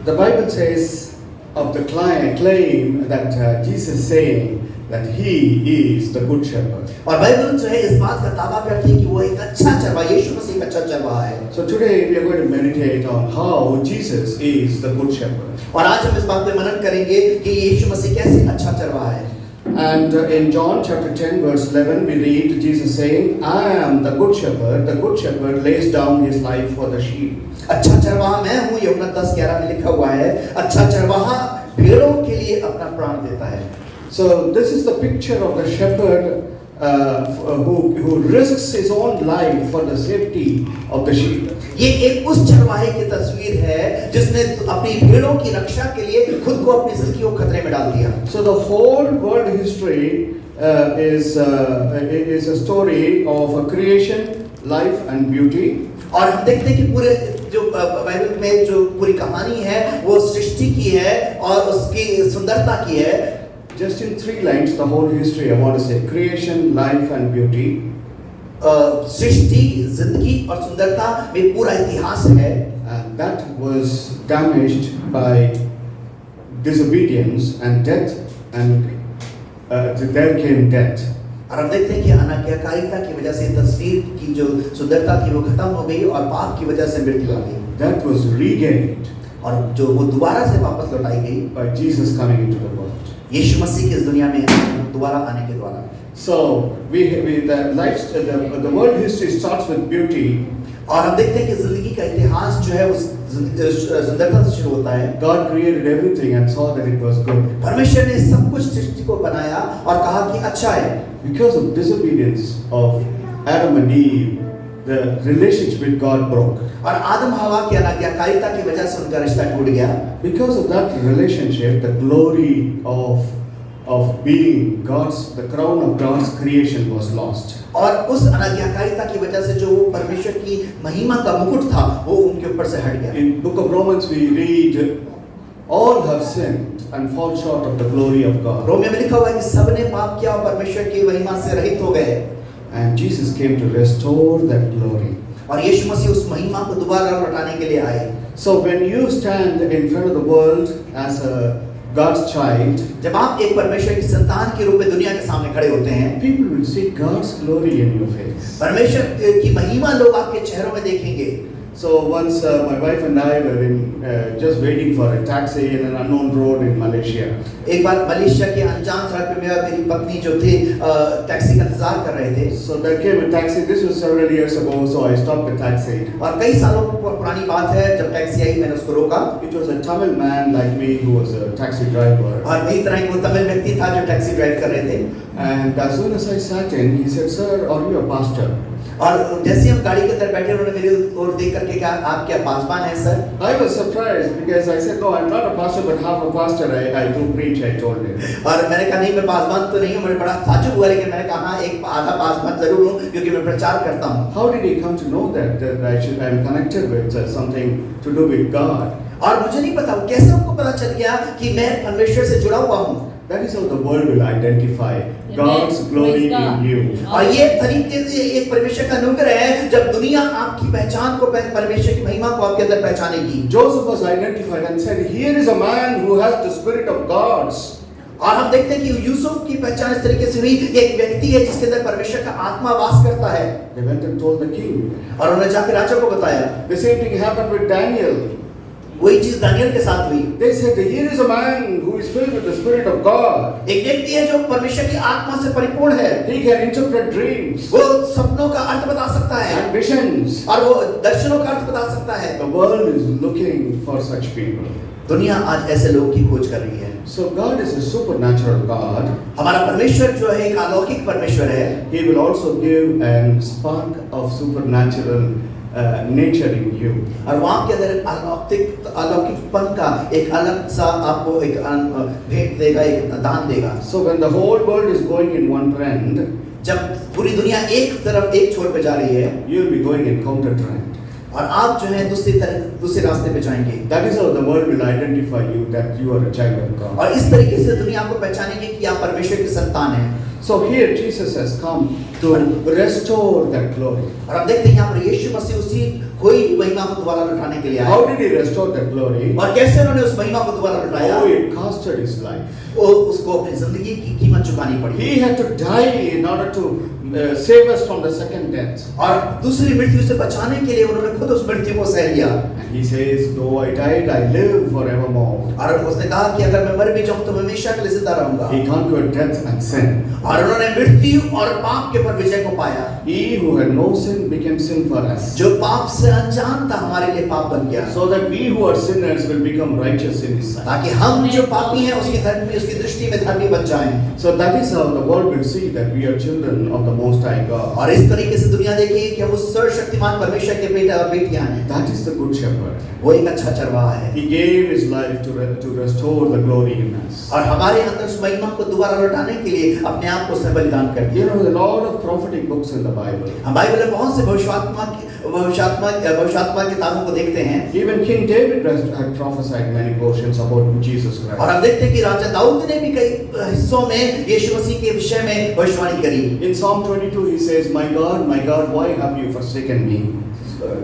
The Bible says of the claim that Jesus is saying that he is the good shepherd. और Bible जो है इस बात का दावा करती है कि वो एक अच्छा चरवाहा, यीशु मसीह एक अच्छा चरवाहा है। So today we are going to meditate on how Jesus is the good shepherd. और आज हम इस बात पे मनन करेंगे कि यीशु मसीह कैसे अच्छा चरवाहा है। And in John chapter 10 verse 11 we read Jesus saying, I am the good shepherd lays down his life for the sheep. अच्छा चरवाहा मैं हूँ, यूहन्ना 10:11 में लिखा हुआ है, अच्छा चरवाहा भेड़ों के लिए अपना प्राण देता है। So this is the picture of the shepherd who risks his own life for the safety of the sheep. ये एक उस चरवाहे की तस्वीर है जिसने अपनी भेड़ों की रक्षा के लिए खुद को अपनी जिंदगी को खतरे में डाल दिया। So the whole world history is a story of a creation, life and beauty. और हम देखते हैं कि पूरे जो बाइबल में जो पूरी कहानी है वो सृष्टि की है और उसकी सुंदरता की है। Just in 3 lines, the whole history, I want to say, creation, life and beauty. सृष्टि, जिंदगी और सुंदरता में पूरा इतिहास है। And that was damaged by disobedience and death, and there came death. और हम देखते हैं कि अनाज्ञाकारिता की वजह से तस्वीर की जो सुंदरता थी वो खत्म हो गई और पाप की वजह से मृत्यु आ गई। That was regained और जो वो दोबारा से वापस लौटाई गई by Jesus coming into the world. यीशु मसीह के इस दुनिया में दोबारा आने के द्वारा। So the world history starts with beauty. और हम देखते हैं कि जिंदगी का इतिहास जो है उस सुंदरता से शुरू होता है। God created everything and saw that it was good. परमेश्वर ने सब कुछ सृष्टि को बनाया और कहा कि अच्छा है। Because of disobedience of Adam and Eve, the relationship with God broke. और आदम हवा की अनाज्ञाकारिता की वजह से उनका रिश्ता टूट गया। Because of that relationship, the glory of being the crown of God's creation was lost. और उस अनाज्ञाकारिता की वजह से जो वो परमेश्वर की महिमा का मुकुट था वो उनके ऊपर से हट गया। In book of Romans we read, all have sinned and fall short of the glory of God. Romeo में लिखा हुआ है कि सबने पाप किया और परमेश्वर की महिमा से रहित हो गए। And Jesus came to restore that glory. और यीशु मसीह उस महिमा को दोबारा लौटाने के लिए आए। So when you stand in front of the world as a God's child, जब आप एक परमेश्वर की संतान के रूप में दुनिया के सामने खड़े होते हैं, people will see God's glory in your face. परमेश्वर की महिमा लोग आपके चेहरों में देखेंगे। So once my wife and I were just waiting for a taxi in an unknown road in Malaysia. एक बार मलेशिया के अनजान सड़क पे मैं और मेरी पत्नी जो थे टैक्सी का इंतजार कर रहे थे। So there came a taxi. This was several years ago, so I stopped the taxi. और कई सालों पुरानी बात है, जब टैक्सी आई मैंने उसको रोका। It was a Tamil man like me who was a taxi driver. और मेरी तरह वो तमिल व्यक्ति था जो टैक्सी ड्राइव कर रहे थे। And as soon as I sat in, he said, "Sir, are you a pastor?" और जैसे हम गाड़ी के अंदर बैठे उन्होंने मेरी ओर देख करके कहा आप क्या पासवान हैं sir? I was surprised because I said, "No, I'm not a pastor, but half a pastor. I do preach." I told him. और मैंने कहा नहीं मैं पासवान तो नहीं हूँ, मुझे बड़ा ताज्जुब हुआ लेकिन मैंने कहा एक आधा पासवान जरूर हूँ क्योंकि मैं प्रचार करता हूँ। How did he come to know that I'm connected with something to do with God? और मुझे नहीं पता कैसे उनको पता चल गया कि मैं परमेश्वर से जुड़ा हुआ हूँ। That is how the world will identify God's glory in you. और ये तरीके से एक परमेश्वर का अनुग्रह है जब दुनिया आपकी पहचान को परमेश्वर की महिमा को आपके अंदर पहचानेगी। Joseph was identified and said, "Here is a man who has the spirit of God." और हम देखते हैं कि यूसुफ की पहचान इस तरीके से हुई, एक व्यक्ति है जिसके अंदर परमेश्वर का आत्मा वास करता है। They went and told the king. और उन्होंने जाकर राजा को बताया। The same thing happened with Daniel. वही चीज दानियल के साथ हुई। They said, "Here is a man who is filled with the spirit of God." एक व्यक्ति है जो परमेश्वर की आत्मा से परिपूर्ण है। He can interpret dreams. वो सपनों का अर्थ बता सकता है। And visions. और वो दर्शनों का अर्थ बता सकता है। The world is looking for such people. दुनिया आज ऐसे लोगों की खोज कर रही है। So God is a supernatural God. हमारा परमेश्वर जो है एक अलौकिक परमेश्वर है। He will also give a spark of supernatural nature in you. और वहाँ के अंदर अलौकिकपन का एक अलग सा आपको एक भेंट देगा, एक दान देगा। So when the whole world is going in one trend, जब पूरी दुनिया एक तरफ एक छोर पे जा रही है, you will be going in counter trend. और आप जो है दूसरे रास्ते पे जाएंगे। That is how the world will identify you that you are a child of God. और इस तरीके से दुनिया आपको पहचानेगी कि आप परमेश्वर की संतान हैं। So here Jesus has come to restore that glory. और हम देखते हैं यहाँ पर यीशु मसीह उसी खोई महिमा महिमा को दोबारा लौटाने के लिए आए। How did he restore that glory? और कैसे उन्होंने उस महिमा को दोबारा लौटाया? Oh, it costed his life. उसको अपनी जिंदगी की कीमत चुकानी पड़ी। He had to die in order to save us from the second death. और दूसरी मृत्यु से बचाने के लिए उन्होंने खुद उस मृत्यु को सह लिया। And he says, though I died, I live forevermore. और उसने कहा कि अगर मैं मर भी जाऊं तो मैं हमेशा के लिए जिंदा रहूंगा। He conquered death and sin. और उन्होंने मृत्यु और पाप के ऊपर विजय को पाया। He who had no sin became sin for us, जो पाप से अनजान था हमारे लिए पाप बन गया, so that we who are sinners will become righteous in His sight. ताकि हम जो पापी हैं उसकी दृष्टि में धर्मी बन जाएं। So that is how the world will see that we are children of the Most High God. और इस तरीके से दुनिया देखेगी कि हम उस सर्वशक्तिमान परमेश्वर के बेटा और बेटियां हैं। That is the good shepherd. वो एक अच्छा चरवाहा है। He gave His life to restore the glory in us. और हमारे अंदर उस महिमा को दोबारा लौटाने के लिए अपने आप को उसने बलिदान कर दिया। You know, a lot of prophetic books in the Bible. हम बाइबल में बहुत से भविष्यात्मा किताबों को देखते हैं। Even King David had prophesied many portions about Jesus और Christ. हम देखते हैं कि राजा दाऊद ने भी कई हिस्सों में यीशु मसीह के विषय में भविष्यवाणी करी। In Psalm 22 he says, my God, why have you forsaken me?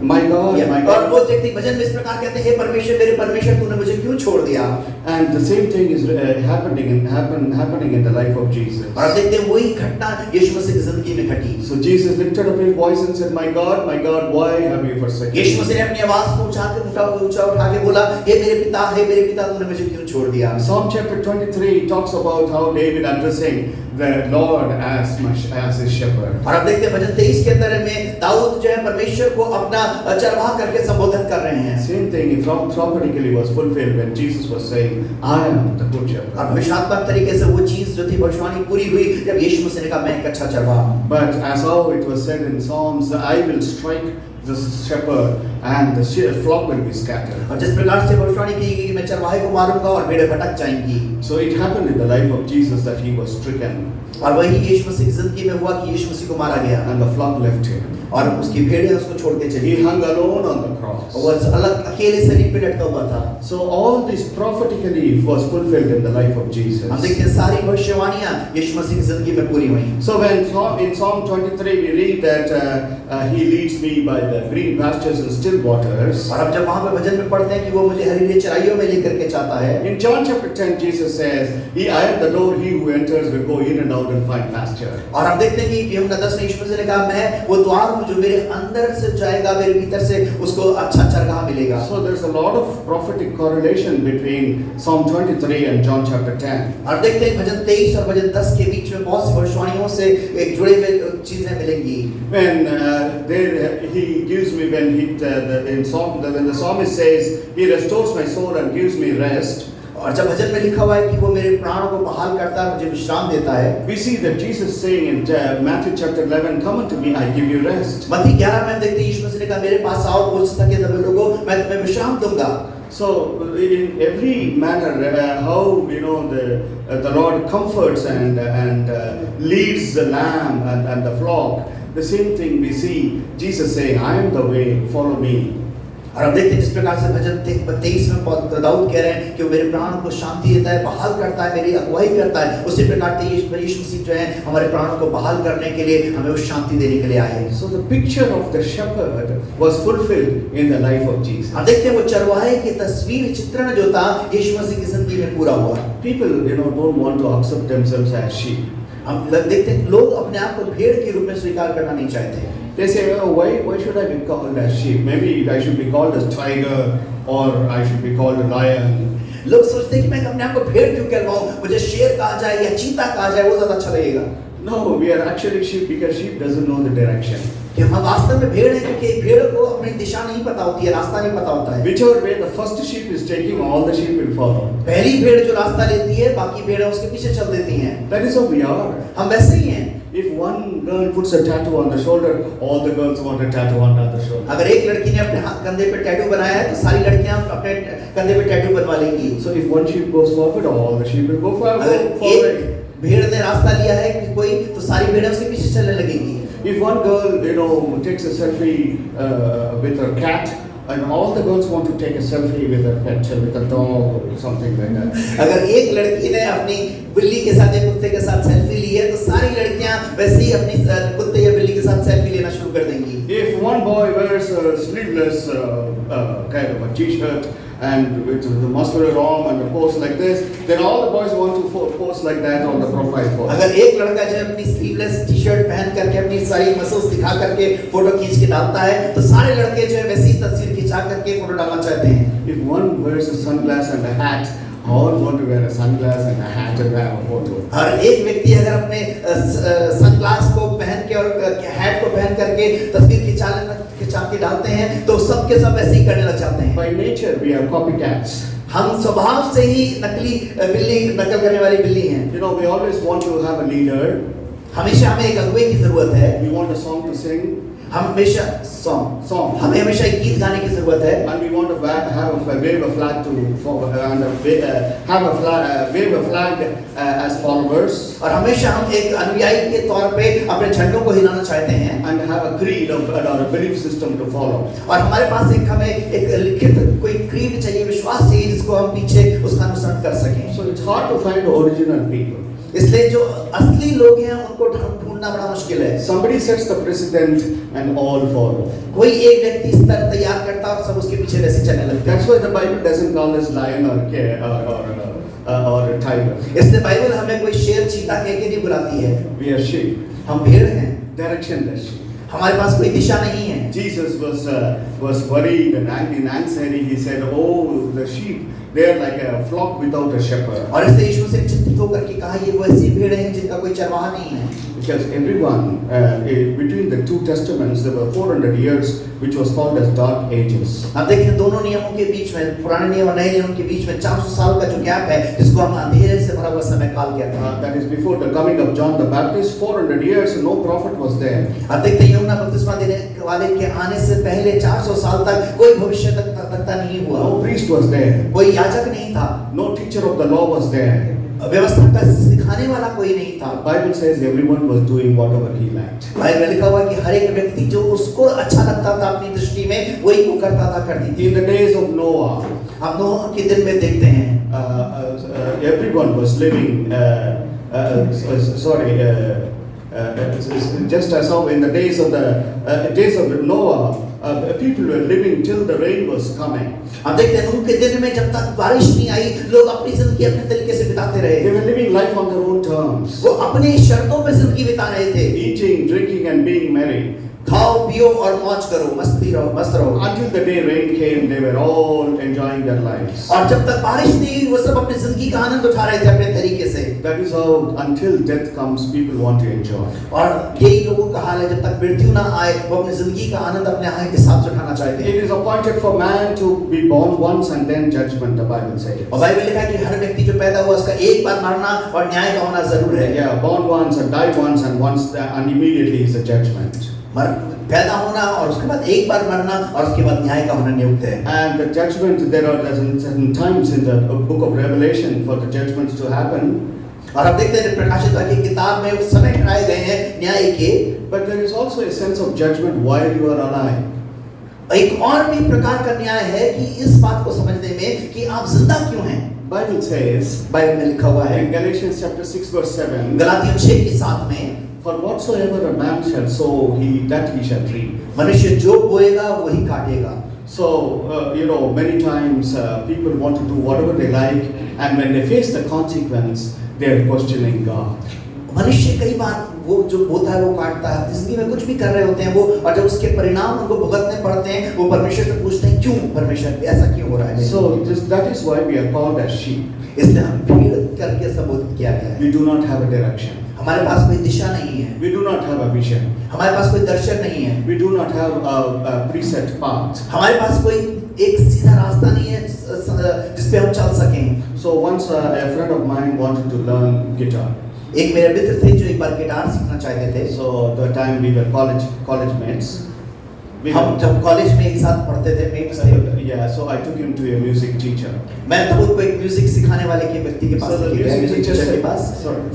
My God, my और God. वो देखते भजन में इस प्रकार कहते हैं, हे परमेश्वर मेरे परमेश्वर तूने मुझे क्यों छोड़ दिया? And the same thing is happening in the life of Jesus. और अब देखते हैं वही घटना यीशु मसीह की जिंदगी में घटी। So Jesus lifted up his voice and said, my God, why have you forsaken me? यीशु मसीह ने अपनी आवाज को ऊंचा उठा के बोला, हे मेरे पिता तूने मुझे क्यों छोड़ दिया? Psalm chapter 23 talks about how David addressing the Lord as his shepherd. और अब देखते हैं भजन 23 के अंदर में दाऊद जो है परमेश्वर को अपना चरवाहा करके संबोधन कर रहे हैं। Same thing prophetically was fulfilled when Jesus was saying, I am the good shepherd. और भविष्यात्मक तरीके से वो चीज जो थी भविष्यवाणी पूरी हुई जब यीशु मसीह ने कहा मैं एक अच्छा चरवाहा हूं। But as how it was said in Psalms, I will strike the shepherd and the flock will be scattered. और जिस प्रकार से भविष्यवाणी की गई कि मैं चरवाहे को मारूंगा और भेड़ें भटक जाएंगी। So it happened in the life of Jesus that he was stricken और वही यीशु मसीह की जिंदगी में हुआ कि यीशु मसीह को मारा गया and the flock left him. और उसकी भेड़ें उसको छोड़ के चली। He hung alone on the cross. वो अलग अकेले सलीब पे लटका हुआ था। So all this prophetically was fulfilled in the life of Jesus. हम देखते हैं सारी भविष्यवाणियां यीशु मसीह की जिंदगी में पूरी हुई। So when in Psalm 23 we read that he leads me by the green pastures and still waters. और अब जब वहां पे भजन में पढ़ते हैं कि वो मुझे हरी चराइयों में लेकर के जाता है। In John chapter 10 Jesus says, I am the door, he who enters will go in and out and find pasture. और हम देखते हैं कि यूहन्ना 10 में यीशु मसीह ने कहा मैं वो द्वार हूं जो मेरे अंदर से जाएगा मेरे भीतर से उसको अच्छा चरगाह मिलेगा। So there's a lot of prophetic correlation between Psalm 23 and John chapter 10. और देखते हैं भजन 23 और भजन 10 के बीच में बहुत सी भविष्यवाणियों से एक जुड़े हुए चीजें मिलेंगी। When he gives me when the psalmist says he restores my soul and gives me rest. और जब भजन में लिखा हुआ है कि वो मेरे प्राण को बहाल करता है मुझे विश्राम देता है। We see that Jesus saying in Matthew chapter 11, come unto me, I give you rest. मत्ती 11 में हम देखते हैं यीशु मसीह ने कहा मेरे पास आओ बोझ थके दबे लोगों मैं तुम्हें विश्राम दूंगा। So in every manner how the Lord comforts and leads the lamb and the flock, the same thing we see Jesus saying, I am the way, follow me. और हम देखते हैं जिस प्रकार से भजन 23 में दाऊद कह रहे हैं कि वो मेरे प्राणों को शांति देता है बहाल करता है मेरी अगुवाई करता है उसी प्रकार यीशु मसीह जो है हमारे प्राणों को बहाल करने के लिए हमें उस शांति देने के लिए आए। So the picture of the shepherd was fulfilled in the life of Jesus. हम देखते हैं वो चरवाहे की तस्वीर चित्रण जो था यीशु मसीह की जिंदगी में पूरा हुआ। People don't want to accept themselves as sheep. हम देखते हैं लोग अपने आप को भेड़ के रूप में स्वीकार करना नहीं चाहते। They say, oh, why should I be called as sheep? Maybe I should be called as tiger or I should be called a lion. लोग सोचते हैं कि मैं अपने आप को भेड़ क्यों कहलाऊं, मुझे शेर कहा जाए या चीता कहा जाए वो ज्यादा अच्छा लगेगा। No, we are actually sheep because sheep doesn't know the direction. कि हम वास्तव में भेड़ हैं क्योंकि भेड़ को अपनी दिशा नहीं पता होती है, रास्ता नहीं पता होता है। Whichever way the first sheep is taking, all the sheep will follow. पहली भेड़ जो रास्ता लेती है, बाकी भेड़ें उसके पीछे चल देती हैं। That is how we are. हम वैसे ही हैं। If one girl puts a tattoo on the shoulder, all the girls want a tattoo on the other shoulder. अगर एक लड़की ने अपने कंधे पे टैटू बनाया है, तो सारी लड़कियां अपने कंधे पे टैटू बनवा लेंगी। So if one sheep goes forward, all the sheep will go forward. अगर एक भेड़ ने रास्ता लिया है कि कोई, तो सारी भेड़ें उसके पीछे चलने लगेंगी। If one girl, takes a selfie with her cat, and all the girls want to take a selfie with her pet, with a dog or something like that. अगर एक लड़की ने अपनी बिल्ली के साथ या कुत्ते के साथ सेल्फी ली है, तो सारी लड़कियां वैसे ही अपनी कुत्ते या बिल्ली के साथ सेल्फी लेना शुरू कर देंगी। If one boy wears wears a sleeveless kind of a t-shirt and with the muscular arm and a pose like this, then all the boys want to pose like that on the profile photo. अगर एक लड़का जो अपनी sleeveless T-shirt पहन करके अपनी सारी muscles दिखा करके फोटो खींच के डालता है तो सारे लड़के जो है वैसी तस्वीर खिंचा करके फोटो डालना चाहते हैं. If one wears a sunglass and a hat, all want to wear a sunglass and a hat and have a photo. हर एक व्यक्ति अगर अपने सनग्लास को पहन के और हैट को पहन करके तस्वीर खिंचा के डालते हैं तो सबके सब ऐसे ही करने लग जाते हैं. By nature, we are copycats. हम स्वभाव से ही नकल करने वाली बिल्ली हैं. You know, we always want to have a leader. हमेशा हमें एक अगुवे की जरूरत है. We want a song to sing. हमेशा song. हमें हमेशा एक गीत गाने की जरूरत है. And we want to wave a flag wave a flag as followers. और हमेशा हम एक अनुयायी के तौर पे अपने झंडों को हिलाना चाहते हैं. And have a creed or a belief system to follow. और हमारे पास हमें एक लिखित कोई क्रीड चाहिए, विश्वास चाहिए जिसको हम पीछे उसका अनुसरण कर सकें. So it's hard to find the original people. इसलिए जो असली लोग हैं उनको ढूंढना बड़ा मुश्किल है. Somebody sets the precedent and all follow. कोई एक व्यक्ति स्तर तैयार करता है और सब उसके पीछे वैसे चलने लगते हैं. That's why the Bible doesn't call us lion or a tiger. इसलिए बाइबल हमें कोई शेर चीता कह के नहीं बुलाती है. We are sheep. हम भेड़ हैं. Directionless sheep. हमारे पास कोई दिशा नहीं है. Jesus was worried and anxiety. He said, "Oh, the sheep, they are like a flock without a shepherd." और इसलिए यीशु से चिंतित होकर के कहा ये वो ऐसी भेड़ हैं जिनका कोई चरवाहा नहीं है. Because everyone between the two testaments there were 400 years which was called as dark ages. अब देखिए दोनों नियमों के बीच में, पुराने नियम और नए नियम के बीच में 400 साल का जो गैप है जिसको हम अंधेरे से भरा हुआ समय काल कहते हैं. That is before the coming of John the Baptist. 400 years no prophet was there. अब देखते हैं यूहन्ना बपतिस्मा देने वाले के आने से पहले 400 साल तक कोई भविष्यद्वक्ता नहीं हुआ. No priest was there. कोई याजक नहीं था. No teacher of the law was there. व्यवस्था का सिखाने वाला कोई नहीं था. Bible says everyone was doing whatever he liked. Bible में लिखा हुआ कि हर एक व्यक्ति जो उसको अच्छा लगता था अपनी दृष्टि में वही वो करता था, करती थी. In the days of Noah, हम नूह के दिन में देखते हैं everyone was living just as how in the days of Noah, people were living till the rain was coming. हम देखते हैं नूह के दिन में जब तक बारिश नहीं आई लोग अपनी जिंदगी अपने तरीके से बिताते रहे. They were living life on their own terms. वो अपनी शर्तों पे जिंदगी बिता रहे थे. Eating, drinking and being merry. खाओ पियो और मौज करो, मस्त रहो. Until the day rain came, they were all enjoying their lives. और जब तक बारिश नहीं हुई वो सब अपनी जिंदगी का आनंद उठा रहे थे अपने तरीके से. That is how until death comes, people want to enjoy. और यही लोगों का हाल है, जब तक मृत्यु ना आए वो अपनी जिंदगी का आनंद अपने हिसाब से उठाना चाहते हैं. It is appointed for man to be born once and then judgment, the Bible says. और बाइबल लिखा है कि हर व्यक्ति जो पैदा हुआ उसका एक बार मरना और न्याय का होना जरूर है. Yeah, born once and die once and immediately is the judgment. पैदा होना और उसके बाद एक बार मरना और उसके बाद न्याय का होना नियुक्त है. And the judgment, there are certain times in the book of Revelation for the judgments to happen. और अब देखते हैं प्रकाशित वाक्य की किताब में समय ठहराए गए हैं न्याय के. But there is also a sense of judgment while you are alive. एक और भी प्रकार का न्याय है कि इस बात को समझने में कि आप जिंदा क्यों हैं. Bible says, बाइबल में लिखा हुआ है in Galatians chapter 6 verse 7, गलातियों 6 की 7 में, for whatsoever a man shall sow, that he shall reap. मनुष्य जो बोएगा वही काटेगा. So, many times people want to do whatever they like, and when they face the consequence, they are questioning God. मनुष्य कई बार वो जो बोता है वो काटता है, जिंदगी में कुछ भी कर रहे होते हैं वो, और जब उसके परिणाम उनको भुगतने पड़ते हैं वो परमेश्वर से पूछते हैं क्यों परमेश्वर ऐसा क्यों हो रहा है. So that is why we are called as sheep. इसलिए हम भीड़ करके संबोधित किया गया है. We do not have a direction. हमारे पास कोई दिशा नहीं है. We do not have a vision. हमारे पास कोई दर्शन नहीं है. We do not have a preset path. हमारे पास कोई एक सीधा रास्ता नहीं है जिस पे हम चल सकें. So once a friend of mine wanted to learn guitar. एक मेरे मित्र थे जो एक बार गिटार सीखना चाहते थे. So the time we were college mates. हम जब कॉलेज में एक साथ पढ़ते थे मेट्स थे. Yeah, so I took him to a music teacher. मैं तब उनको एक म्यूजिक सिखाने वाले के व्यक्ति के पास लेके गया, म्यूजिक टीचर के पास.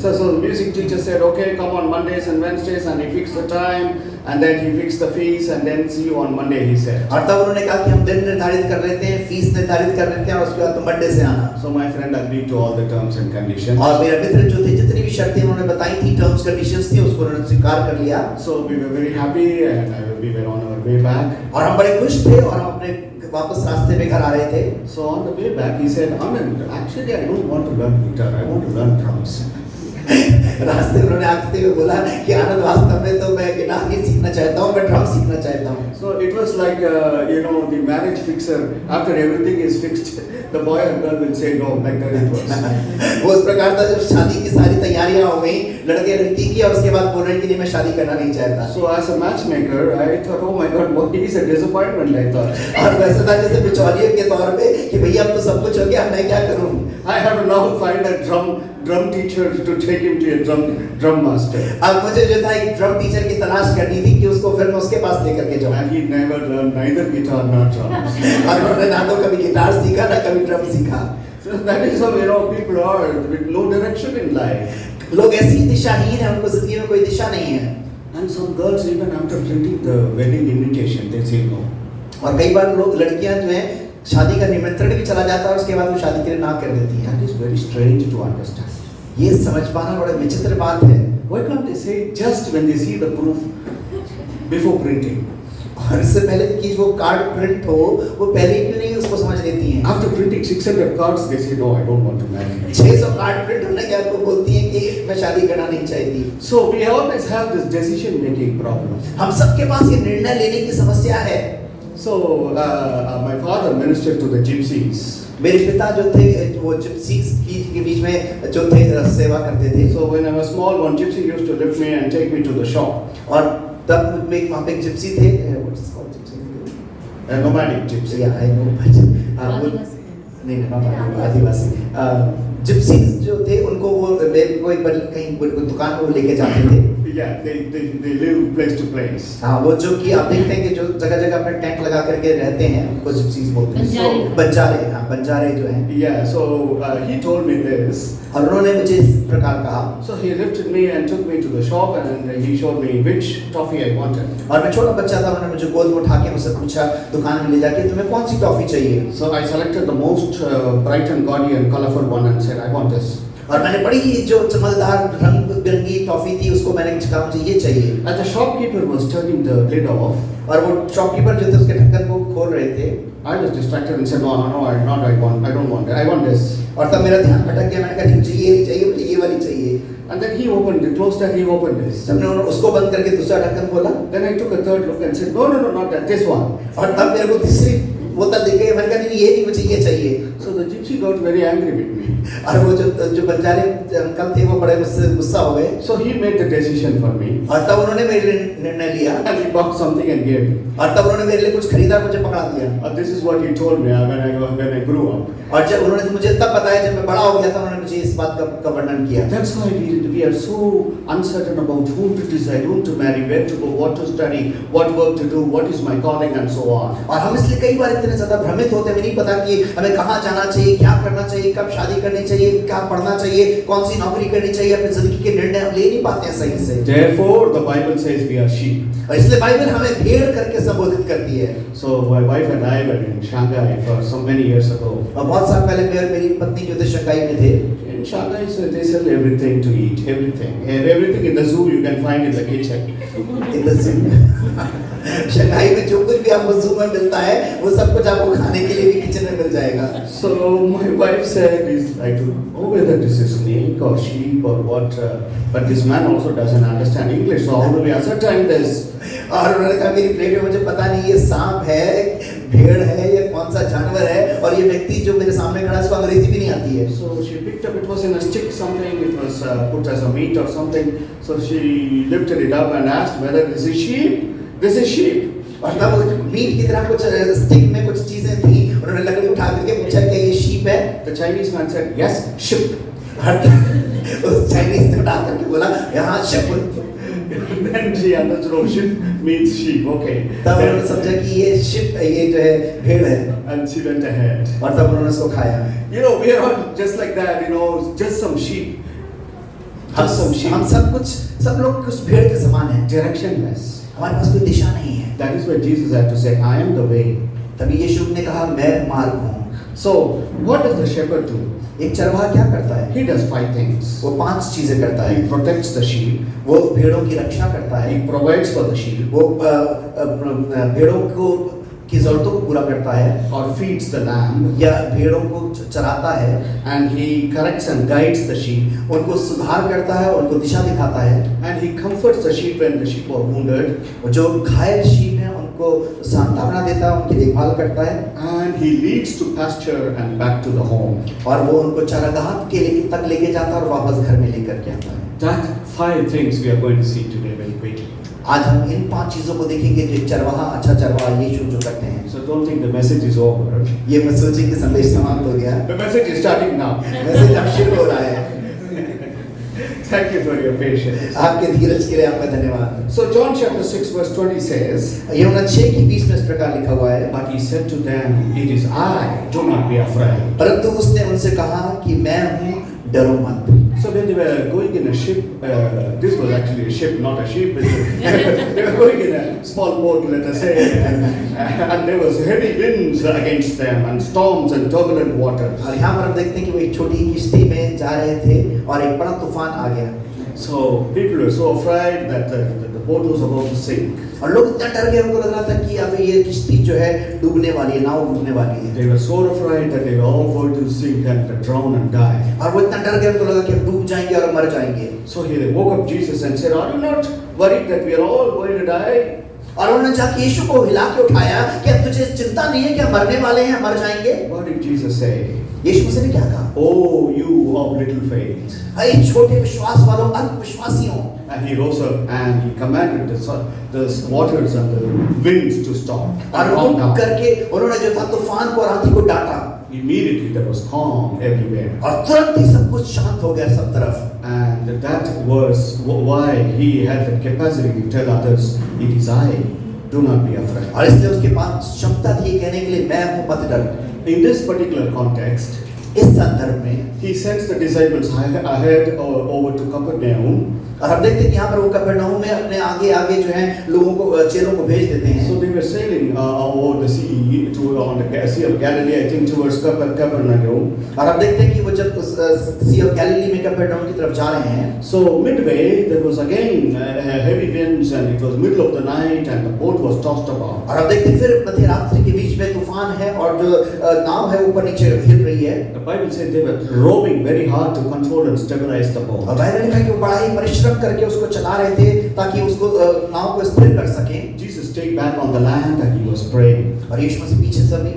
So the music teacher said, okay, come on Mondays and Wednesdays, and he fixed the time, and then he fixed the fees, and then see you on Monday, he said. और तब उन्होंने कहा कि हम दिन निर्धारित कर लेते हैं, फीस निर्धारित कर लेते हैं और उसके बाद तुम मंडे से आना. So my friend agreed to all the terms and conditions. और मेरा मित्र जो थे जितनी भी शर्तें उन्होंने बताई थी, टर्म्स कंडीशंस थी, उसको उन्होंने स्वीकार कर लिया। So we were very happy and we were on our way back. और हम बड़े खुश थे और हम अपने वापस रास्ते में घर आ रहे थे। So on the way back he said, Anand, actually I don't want to learn guitar, I want to learn drums. रास्ते में उन्होंने आते हुए बोला कि आनंद वास्तव में तो मैं गिटार नहीं सीखना चाहता हूँ, मैं ड्रम सीखना चाहता हूँ। So it was like the marriage fixer. After everything is fixed, the boy and girl will say no, like that it was. वो इस प्रकार था, जब शादी की सारी तैयारियां हो गई, लड़के लड़की की, और उसके बाद बोल रहे कि नहीं मैं शादी करना नहीं चाहता। So as a matchmaker, I thought, oh my God, what is a disappointment, I thought. और वैसा था जैसे बिचौलिए के तौर पे कि भैया अब तो सब कुछ हो गया, अब मैं क्या करूँ? I have to now find a drum teacher to take him to a drum master. अब मुझे जो था एक ड्रम टीचर की तलाश करनी थी कि उसको फिर मैं उसके पास लेकर के जाऊँ। And he never learned neither guitar nor drums. और उन्होंने ना तो कभी गिटार सीखा ना कभी ड्रम सीखा। So that is how people are with no direction in life. लोग ऐसी दिशाहीन हैं, उनको जिंदगी में कोई दिशा नहीं है। And some girls even after printing the wedding invitation, they say no. और कई बार लोग लड़कियां जो हैं शादी का निमंत्रण भी चला जाता है, उसके बाद वो शादी के लिए ना कर देती हैं। That is very strange to understand. ये समझ पाना बड़ा विचित्र बात है। Why can't they say just when they see the proof before printing? और इससे पहले कि वो कार्ड प्रिंट हो, वो पहले क्यों नहीं उसको समझ लेती हैं? After printing 600 cards, they say no, I don't want to marry you. 600 card print होने के बाद वो बोलती हैं कि मैं शादी करना नहीं चाहती। So we always have this decision making problem. हम सबके पास ये निर्णय लेने की समस्या है। So my father ministered to the gypsies. मेरे पिता जो थे वो जिप्सीज के बीच में जो थे सेवा करते थे। So when I was small, one gypsy used to lift me and take me to the shop. और तब में वहाँ पे एक जिप्सी थे, what is called gypsy? A nomadic gypsy. Yeah, I know, but नहीं not आदिवासी। जिप्सीज जो थे उनको वो मेरे को एक बार कहीं दुकान पे लेके जाते थे। Yeah, they live place to place. हाँ, वो जो कि आप देखते हैं कि जो जगह जगह अपने टेंट लगा करके रहते हैं उनको जिप्सीज बोलते हैं। बंजारे। बंजारे, हाँ बंजारे जो हैं। Yeah, so he told me this. और उन्होंने मुझे इस प्रकार कहा। So he lifted me and took me to the shop and he showed me which toffee I wanted. और मैं छोटा बच्चा था, उन्होंने मुझे गोद में उठा के मुझसे पूछा दुकान में ले जाके तुम्हें कौन सी टॉफी चाहिए? So I selected the most bright and gaudy and colorful one and said, I want this. और मैंने बड़ी जो चमकदार रंग बिरंगी टॉफी थी उसको मैंने कहा मुझे ये चाहिए। As the shopkeeper was turning the lid off, और वो शॉपकीपर जो थे उसके ढक्कन को खोल रहे थे। I was distracted and said, no, I don't want that. I want this. और तब मेरा ध्यान भटक गया, मैंने कहा नहीं मुझे ये नहीं चाहिए, मुझे ये वाली चाहिए। And then he opened it, closed that, he opened this. जब मैंने उसको बंद करके दूसरा ढक्कन खोला, Then I took a third look and said, no, not that, this one. और तब मेरे को तीसरी बोतल दिख गई, मैंने कहा नहीं ये नहीं मुझे ये चाहिए। So the gypsy got very angry with me. और वो जो बंजारे अंकल थे वो बड़े मुझसे गुस्सा हो गए। So he made the decision for me. और तब उन्होंने मेरे लिए निर्णय लिया। And he bought something and gave me. और तब उन्होंने मेरे लिए कुछ खरीदा, मुझे पकड़ा दिया। This is what he told me when I grew up. और जब उन्होंने मुझे तब बताया जब मैं बड़ा हो गया था, उन्होंने मुझे इस बात का वर्णन किया। That's why we are so uncertain about whom to decide, whom to marry, where to go, what to study, what work to do, what is my calling and so on. और हम इसलिए कई बार इतने ज्यादा भ्रमित होते हैं, हमें नहीं पता कि हमें कहाँ जाना चाहिए, क्या करना चाहिए, कब शादी करनी चाहिए, क्या पढ़ना चाहिए, कौन सी नौकरी करनी चाहिए, अपनी जिंदगी के निर्णय हम ले नहीं पाते हैं सही से। Therefore, the Bible says we are sheep. और इसलिए बाइबल हमें भेड़ करके संबोधित करती है। So my wife and I were in Shanghai for so many years ago. और बहुत साल पहले मेरी पत्नी जो थे शंघाई में थे। In Shanghai, so they sell everything to eat, everything. And everything in the zoo you can find in the kitchen. Shanghai में जो कुछ भी आपको ज़ू में मिलता है वो सब कुछ आपको खाने के लिए भी किचन में मिल जाएगा। So my wife said, I don't know whether this is snake or sheep or what, but this man also doesn't understand English, so how do we ascertain this? और उन्होंने कहा मेरी प्लेट में मुझे पता नहीं ये सांप है, भेड़ है या कौन सा जानवर है, और ये व्यक्ति जो मेरे सामने खड़ा है उसको अंग्रेजी भी नहीं आती है। So she picked up, it was in a stick something, it was put as a meat or something. So she lifted it up and asked whether this is sheep. This is sheep. और तब वो meet की तरह कुछ stick में कुछ चीजें थी, उन्होंने लकड़ी उठा करके पूछा क्या ये शीप है? The Chinese man said, yes, sheep. उस चाइनीज ने उठा करके बोला यहाँ ship. Then she understood, oh, sheep means sheep, okay. तब उन्होंने समझा कि ये शिप है, ये जो है भेड़ है। And she went ahead. और तब उन्होंने उसको खाया। You know, we are all just like that, you know, just some sheep. Just some sheep. हम सब लोग कुछ भेड़ के समान हैं। Directionless. हमारे पास कोई दिशा नहीं है। That is why Jesus had to say, I am the way. तभी यीशु ने कहा मैं मार्ग हूँ। So, what does the shepherd do? एक चरवाहा क्या करता है? He does 5 things. वो 5 चीजें करता है। He protects the sheep. वो भेड़ों की रक्षा करता है। He provides for the sheep. वो भेड़ों को की जरूरतों को पूरा करता है or feeds the lamb, या भेड़ों को चराता है, and he corrects and guides the sheep, उनको सुधार करता है, उनको दिशा दिखाता है, and he comforts the sheep when the sheep are wounded, जो घायल शीप हैं उनको सांत्वना देता है, उनकी देखभाल करता है, and he leads to pasture and back to the home. और वो उनको चारागाह के तक लेके जाता है और वापस घर में लेकर के आता है। That 5 things we are going to see today very quickly. आज हम इन 5 चीजों को देखेंगे जो चरवाहा, अच्छा चरवाहा यीशु जो करते हैं। So don't think the message is over. ये मत सोचिए कि संदेश समाप्त हो गया। The message is starting now. Message अब शुरू हो रहा है। Thank you for your patience. आपके धीरज के लिए आपका धन्यवाद। So John chapter 6 verse 20 says, यूहन्ना 6:20 में इस प्रकार लिखा हुआ है, but he said to them, it is I, do not be afraid. परंतु उसने उनसे कहा कि मैं हूँ, डरो मत। So when they were going in a ship, this was actually a ship, not a sheep. They were going in a small boat, let us say, and there was heavy winds against them, and storms and turbulent waters. और यहाँ पर हम देखते हैं कि वो एक छोटी किश्ती में जा रहे थे और एक बड़ा तूफान आ गया। So people were so afraid that the boat was about to sink. और लोग इतना डर गए, उनको लग रहा था कि अब ये किश्ती जो है डूबने वाली है, नाव डूबने वाली है। They were so afraid that they were all going to sink and drown and die. और वो इतना डर गए, उनको लगा कि अब डूब जाएंगे और मर जाएंगे। So he woke up Jesus and said, "Are you not worried that we are all going to die?" और उन्होंने जाके यीशु को हिला के उठाया कि अब तुझे चिंता नहीं है कि हम मरने वाले हैं, मर जाएंगे। What did Jesus say? यीशु मुझसे ने क्या कहा? Oh, you of little faith. अरे छोटे विश्वास वालों, अल्पविश्वासियों। And he rose up and he commanded the waters and the winds to stop. और calm down. करके उन्होंने जो था तूफान को और आंधी को डांटा Immediately there was calm everywhere. और तुरंत ही सब कुछ शांत हो गया सब तरफ। And that was why he had the capacity to tell others, it is I, do not be afraid. और इसलिए उसके पास क्षमता थी कहने के लिए, मैं हूँ, मत डरो। In this particular context, इस संदर्भ में he sends the disciples ahead over to Capernaum. और हम देखते हैं कि यहाँ पर वो कफरनहूम में अपने आगे आगे जो है लोगों को, चेलों को भेज देते हैं। So they were sailing over the sea on the Sea of Galilee, I think towards Capernaum. और हम देखते हैं कि वो जब सी ऑफ गैलिली में कफरनहूम की तरफ जा रहे हैं, So midway there was again heavy winds and it was middle of the night and the boat was tossed about. और हम देखते हैं फिर मध्य रात्रि के बीच में तूफान है और जो नाव है ऊपर नीचे हिल रही है। The Bible says they were rowing very hard to control and stabilize the boat. और बाइबल में कि वो बड़ा ही परिश्रम करके उसको चला रहे थे ताकि उसको नाव को स्थिर कर सकें। Jesus stayed back on the land and he was praying. और यीशु मसीह पीछे सभी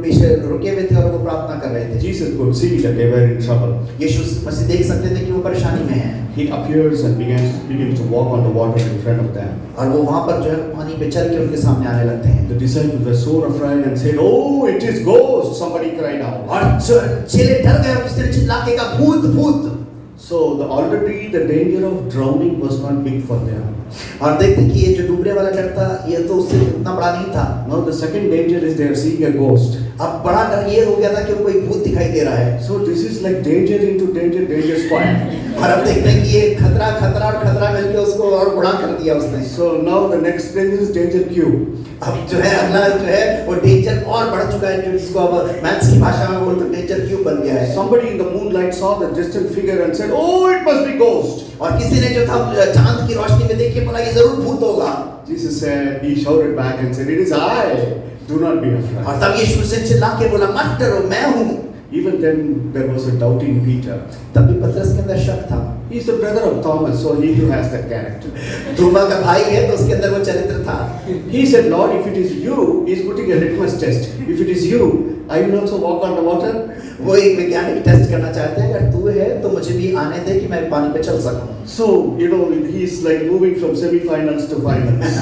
पीछे रुके हुए थे और वो प्रार्थना कर रहे थे। Jesus could see that they were in trouble. यीशु मसीह देख सकते थे कि वो परेशानी में हैं। He appears and begins to walk on the water in front of them. और वो वहाँ पर जो है पानी पे चल के उनके सामने आने लगते हैं। The disciples were so afraid and said, "Oh, it is ghost!" Somebody cried out. और चेले डर गए और किसी ने चिल्ला के कहा, भूत भूत। So already the danger of drowning was not big for them. और देखते कि ये जो डूबने वाला डर था ये तो उससे उतना बड़ा नहीं था। Now the second danger is they are seeing a ghost. अब बड़ा डर ये हो गया था कि उनको एक भूत दिखाई दे रहा है। So this is like danger into danger, danger square. और अब देखते हैं कि ये खतरा खतरा और खतरा मिलके उसको और गुणा कर दिया उसने। So now the next danger is danger cube. अब जो है अगला जो है वो डेंजर और बढ़ चुका है, जो जिसको अब मैथ्स की भाषा में बोलते हैं डेंजर क्यूब बन गया है। Somebody in the moonlight saw the distant figure and said, "Oh, it must be ghost." और किसी ने जो था चांद की रोशनी में देख के बोला ये जरूर भूत होगा। Jesus said, he shouted back and said, "It is I. Do not be afraid." और तब यीशु से चिल्ला के बोला, मत डरो, मैं हूँ। Even then there was a doubting Peter. तब भी पतरस के अंदर शक था। He's the brother of Thomas, so he too has that character. थोमा का भाई है तो उसके अंदर वो चरित्र था। He said, "Lord, if it is you," he's putting a litmus test. "If it is you, I will also walk on the water." वो एक वैज्ञानिक टेस्ट करना चाहते हैं, अगर तू है तो मुझे भी आने दे कि मैं पानी पे चल सकूं। So he's like moving from semi-finals to finals.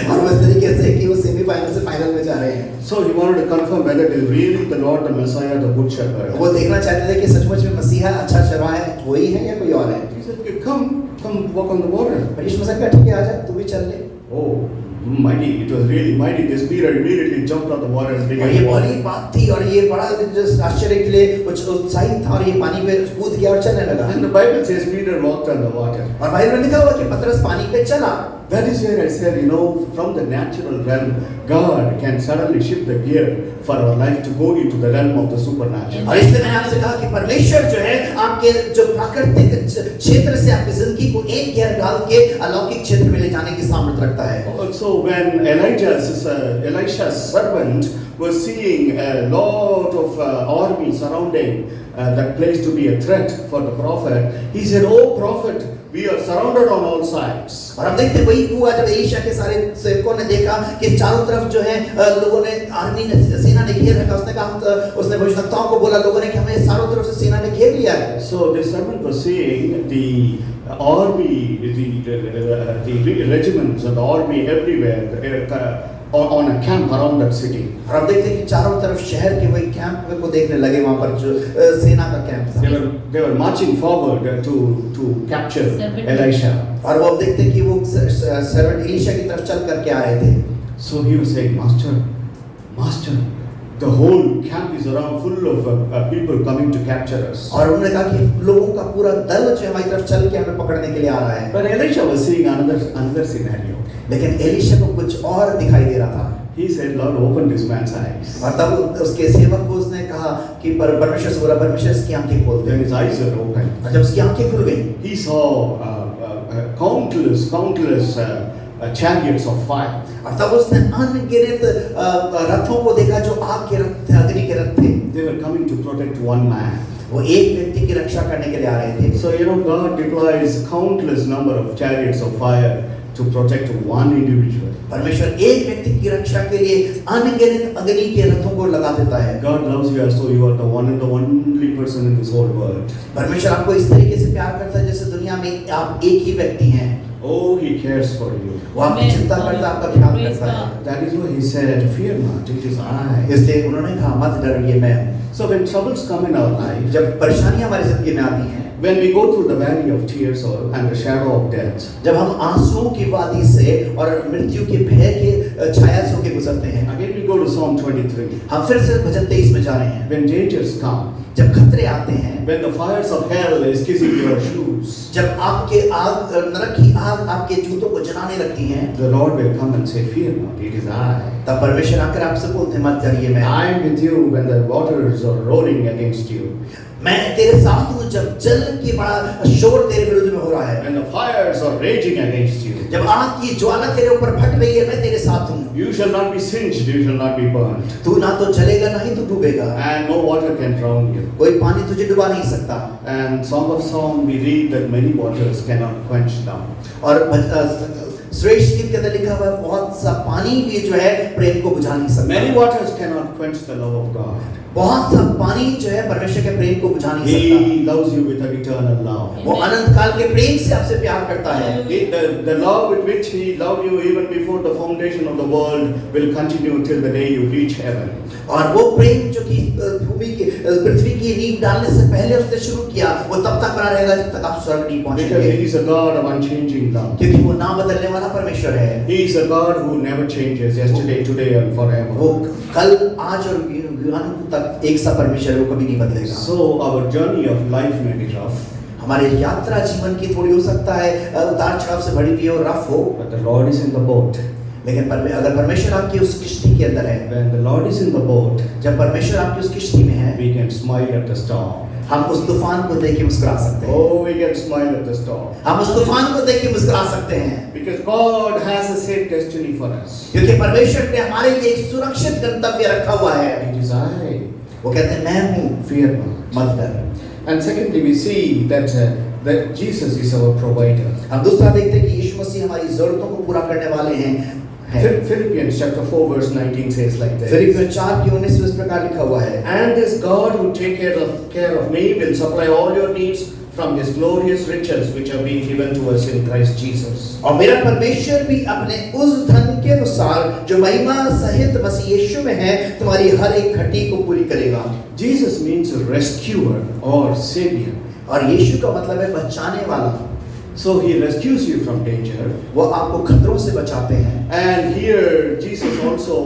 और वो इस तरीके से कि वो सेमीफाइनल से फाइनल में जा रहे हैं। So he wanted to confirm whether it is really the Lord, the Messiah, the Good Shepherd. वो देखना चाहते थे कि सचमुच में मसीहा अच्छा चरवाहा है, वही है या कोई और है। He said, "Okay, come walk on the water." पर यीशु मसीह कहा, ठीक है, आजा, तू भी चल ले। Oh, mighty! It was really mighty. This Peter immediately jumped on the water and और began ये to walk. बड़ी बात थी और ये बड़ा आश्चर्य के लिए उत्साहित था और ये पानी पे कूद गया और चलने लगा। And the Bible says Peter walked on the water. और बाइबल में लिखा हुआ कि पतरस पानी पे चला। That is where I said, you know, from the natural realm, God can suddenly shift the gear for our life to go into the realm of the supernatural. और इसलिए मैंने आपसे कहा कि परमेश्वर जो है आपके जो प्राकृतिक क्षेत्र से आपकी जिंदगी को एक गियर डाल के अलौकिक क्षेत्र में ले जाने की सामर्थ्य रखता है। Also, when Elisha's servant was seeing a lot of army surrounding that place to be a threat for the prophet, he said, "Oh prophet, we are surrounded on all sides." और हम देखते वही हुआ जब एलिशा के सारे सेवकों ने देखा कि चारों तरफ जो है लोगों ने आर्मी ने सेना ने घेर रखा। उसने कहा, उसने भविष्यवक्ताओं को बोला लोगों ने कि हमें चारों तरफ से सेना ने घेर लिया है। So the servant was seeing the army, the regiments and the army everywhere on a camp around that city. और अब देखते हैं कि चारों तरफ शहर के वही कैंप को देखने लगे, वहां पर जो सेना का कैंप था। They were marching forward to capture Elisha. और वो अब देखते हैं कि वो सर्वेंट एलिशा की तरफ चल करके आ रहे थे। So he was saying, Master, the whole camp is around full of people coming to capture us. और उन्होंने कहा कि लोगों का पूरा दल जो है हमारी तरफ चल के हमें पकड़ने के लिए आ रहा है। But Elisha was seeing another scenario. लेकिन एलिशा को कुछ और दिखाई दे रहा था। He said, Lord, open this man's eyes. और तब उसके सेवक को उसने कहा कि परमेश्वर से बोला, परमेश्वर इसकी आंखें खोल दे। Then his eyes were open. और जब उसकी आंखें खुल गई, He saw countless chariots of fire. और तब उसने अनगिनत रथों को देखा जो आग के रथ थे, अग्नि के रथ थे। They were coming to protect one man. वो एक व्यक्ति की रक्षा करने के लिए आ रहे थे। So you know, God deploys countless number of chariots of fire to protect one individual. परमेश्वर एक व्यक्ति की रक्षा के लिए अनगिनत अग्नि के रथों को लगा देता है। God loves you as though you are the one and the only person in this whole world. परमेश्वर आपको इस तरीके से प्यार करता है जैसे दुनिया में आप एक ही व्यक्ति हैं। Oh, He cares for you. वो आपकी चिंता करता है, आपका ख्याल करता है। That is why He said, "Fear not, it is I." इसलिए उन्होंने कहा मत डर, ये मैं हूँ। So when troubles come in our life, जब परेशानियां हमारी जिंदगी में आती हैं, when we go through the valley of tears and the shadow of death, जब हम आंसुओं की वादी से और मृत्यु के भय के छाया से होकर गुजरते हैं, again we go to Psalm 23. हम फिर से भजन 23 में जा रहे हैं। When dangers come, जब खतरे आते हैं, when the fires of hell is kissing your shoes, जब आपके आग नरक की आग आपके जूतों को जलाने लगती हैं, the Lord will come and say, "Fear not, it is I." तब परमेश्वर आकर आपसे बोलते हैं मत डरिए, मैं I am with you when the waters are roaring against you, मैं तेरे साथ हूँ जब जल की बड़ा शोर तेरे विरुद्ध में हो रहा है, when the fires are raging against you. जब आग की ज्वाला तेरे ऊपर फट रही है, मैं तेरे साथ हूँ। You shall not be singed, you shall not be burnt, तू ना तो जलेगा ना ही तू डूबेगा, and no water can drown you. कोई पानी तुझे डुबा नहीं सकता। And Song of Song we read that many waters cannot quench down. और श्रेष्ठ गीत के अंदर लिखा हुआ है बहुत सा पानी भी जो है प्रेम को बुझा नहीं सकता। Many waters cannot quench the love of God. बहुत सा पानी जो है परमेश्वर के प्रेम को बुझा नहीं सकता। He loves you with an eternal love. वो अनंत काल के प्रेम से आपसे प्यार करता है। The love with which He loved you even before the foundation of the world will continue till the day you reach heaven. और वो प्रेम जो कि भूमि की पृथ्वी की नींव डालने से पहले उसने शुरू किया, वो तब तक बना रहेगा जब तक आप स्वर्ग नहीं पहुंचेंगे। Because He is a God of unchanging love. क्योंकि वो ना बदलने वाला परमेश्वर है। He is a God who never changes, yesterday, today and forever. वो कल, आज और युगानुयुग तक एक सा परमेश्वर है, वो कभी नहीं बदलेगा। So our journey of life may be rough, हमारी यात्रा जीवन की थोड़ी हो सकता है उतार चढ़ाव से भरी हुई और रफ हो, but the Lord is in the boat. लेकिन अगर परमेश्वर आपकी उस किश्ती के अंदर है, When the Lord is in the boat, जब परमेश्वर आपकी उस किश्ती में है, we can smile at the storm. हम उस तूफान को देख के मुस्कुरा सकते हैं। Oh, we can smile at the storm. हम उस तूफान को देख के मुस्कुरा सकते हैं, Because God has a safe destiny for us. क्योंकि परमेश्वर ने हमारे लिए एक सुरक्षित गंतव्य रखा हुआ है। It is I. वो कहते हैं मैं हूँ, Fear not. मत डर। And secondly, we see that Jesus is our provider. हम दूसरा देखते हैं कि यीशु मसीह हमारी जरूरतों को पूरा करने वाले हैं। Philippians chapter 4 verse 19 says like this. फिलिप्पियों 4 की 19 में इस प्रकार लिखा हुआ है, And this God who take care of me will supply all your needs from His glorious riches which are being given to us in Christ Jesus. और मेरा परमेश्वर भी अपने उस धन के अनुसार जो महिमा सहित मसीह यीशु में है तुम्हारी हर एक घटी को पूरी करेगा। Jesus means a rescuer or savior. और यीशु का मतलब है बचाने वाला। So He rescues you from danger. वो आपको खतरों से बचाते हैं। And here Jesus also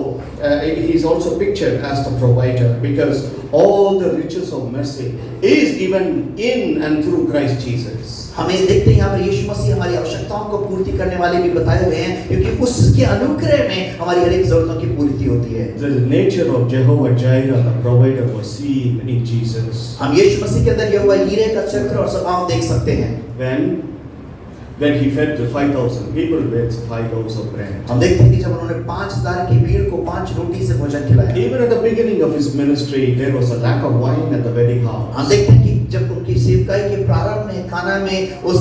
He is also pictured as the provider because all the riches of mercy is given in and through Christ Jesus. हमें देखते हैं यहाँ पर यीशु मसीह हमारी आवश्यकताओं को पूर्ति करने वाले भी बताए हुए हैं, क्योंकि उसके अनुग्रह में हमारी हर एक जरूरतों की पूर्ति होती है। The nature of Jehovah Jireh, the provider, was seen in Jesus. हम यीशु मसीह के अंदर यहोवा यीरे का चरित्र और स्वभाव देख सकते हैं। When he fed the 5,000 people with 5 loaves of bread. हम देखते हैं कि जब उन्होंने 5,000 की भीड़ को 5 रोटी से भोजन खिलाया। Even at the beginning of his ministry, there was a lack of wine at the wedding house. हम देखते हैं कि जब उनकी सेवकाई के प्रारंभ में खाना में उस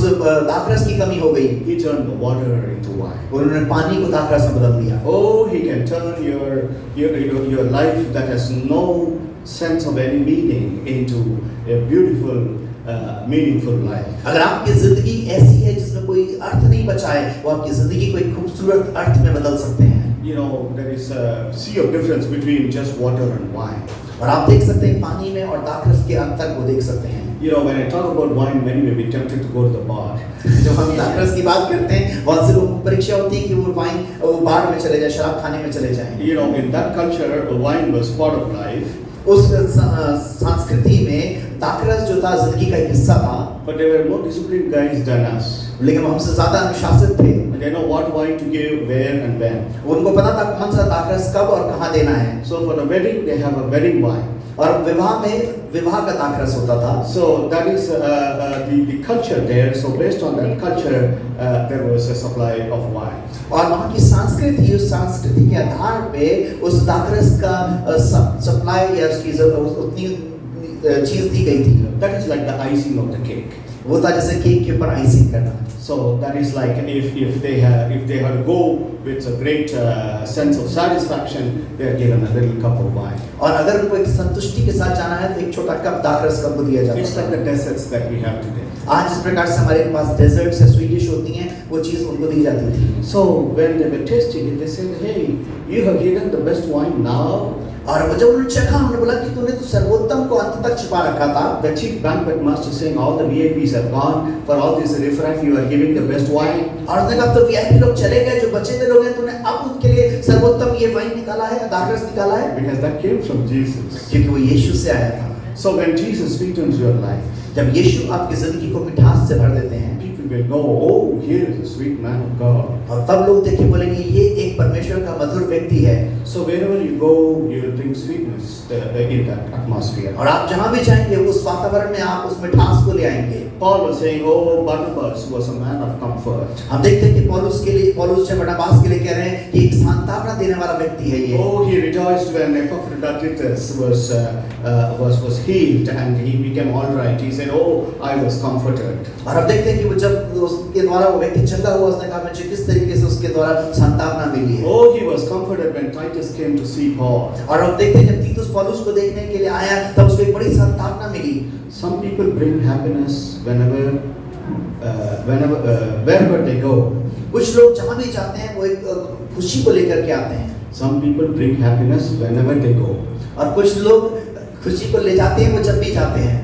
दाखरस की कमी हो गई, He turned the water into wine. उन्होंने पानी को दाखरस में बदल दिया। Oh, he can turn your life that has no sense of any meaning into a beautiful, meaningful life. अगर आपकी जिंदगी ऐसी है जिसमें कोई अर्थ नहीं बचा है, वो आपकी जिंदगी को एक खूबसूरत अर्थ में बदल सकते हैं। You know, there is a sea of difference between just water and wine. और आप देख सकते हैं पानी में और दाखरस के अंतर को देख सकते हैं। You know, when I talk about wine, many may be tempted to go to the bar. जब हम दाखरस की बात करते हैं, बहुत से लोगों को परीक्षा होती है कि वो बार में चले जाए, शराब खाने में चले जाएं। You know, in that culture, wine was part of life. उस संस्कृति में दाखरस जो था जिंदगी का एक हिस्सा था। But they were more disciplined guys than us. लेकिन हमसे ज्यादा अनुशासित थे। They know what wine to give, where and when. उनको पता था कौन सा दाखरस कब और कहाँ देना है। So for the wedding, they have a wedding wine. और विवाह में विवाह का दाखरस होता था। So that is the culture there. So based on that culture, there was a supply of wine. और वहाँ की संस्कृति, उस संस्कृति के आधार पे उस दाखरस का सप्लाई या उसकी उतनी चीज दी गई थी। That is like the icing of the cake. वो था जैसे केक के ऊपर आइसिंग करना। So that is like if they had to go with a great sense of satisfaction, they are given a little cup of wine. और अगर उनको एक संतुष्टि के साथ जाना है तो एक छोटा कप दाखरस का दिया जाता है। It's like the desserts that we have today. आज जिस प्रकार से हमारे पास डेजर्ट्स या स्वीट डिश होती हैं, वो चीज उनको दी जाती थी। So when they were tasting it, they said, "Hey, you have hidden the best wine now." और जब उन्होंने चखा, उन्होंने बोला कि तूने तो सर्वोत्तम को अंत तक छिपा रखा था। The chief banquet master saying, "All the VIPs have gone for all this riffraff. You are giving the best wine." और उसने कहा तो वीआईपी लोग चले गए, जो बचे हुए लोग हैं, तूने अब उनके लिए सर्वोत्तम ये वाइन निकाला है, दाखरस निकाला है। Because that came from Jesus. क्योंकि वो यीशु से आया था। So when Jesus sweetens your life, जब यीशु आपकी जिंदगी को मिठास से भर देते हैं, people will know, "Oh, here is a sweet man of God." और तब लोग देख के बोलेंगे ये एक परमेश्वर का मधुर व्यक्ति है। So wherever you go, you will bring sweetness in that atmosphere. और आप जहाँ भी जाएंगे उस वातावरण में आप उस मिठास को ले आएंगे। Paul was saying, "Oh, Barnabas was a man of comfort." हम देखते हैं कि पौलुस से बरनबास के लिए कह रहे हैं कि एक सांत्वना देने वाला व्यक्ति है ये। Oh, he rejoiced when Epaphroditus was healed and he became all right. He said, "Oh, I was comforted." और हम देखते हैं कि वो जब उसके द्वारा वो व्यक्ति चंगा हुआ, उसने कहा मुझे किस तरीके से उसके द्वारा सांत्वना मिली है। Oh, he was comforted when Titus came to see Paul. और हम देखते हैं जब तीतुस पौलुस को देखने के लिए आया तब उसको एक बड़ी सांत्वना मिली। Some people bring happiness wherever they go. कुछ लोग जहाँ भी जाते हैं वो एक खुशी को लेकर के आते हैं। Some people bring happiness whenever they go. और कुछ लोग खुशी को ले जाते हैं वो जब भी जाते हैं।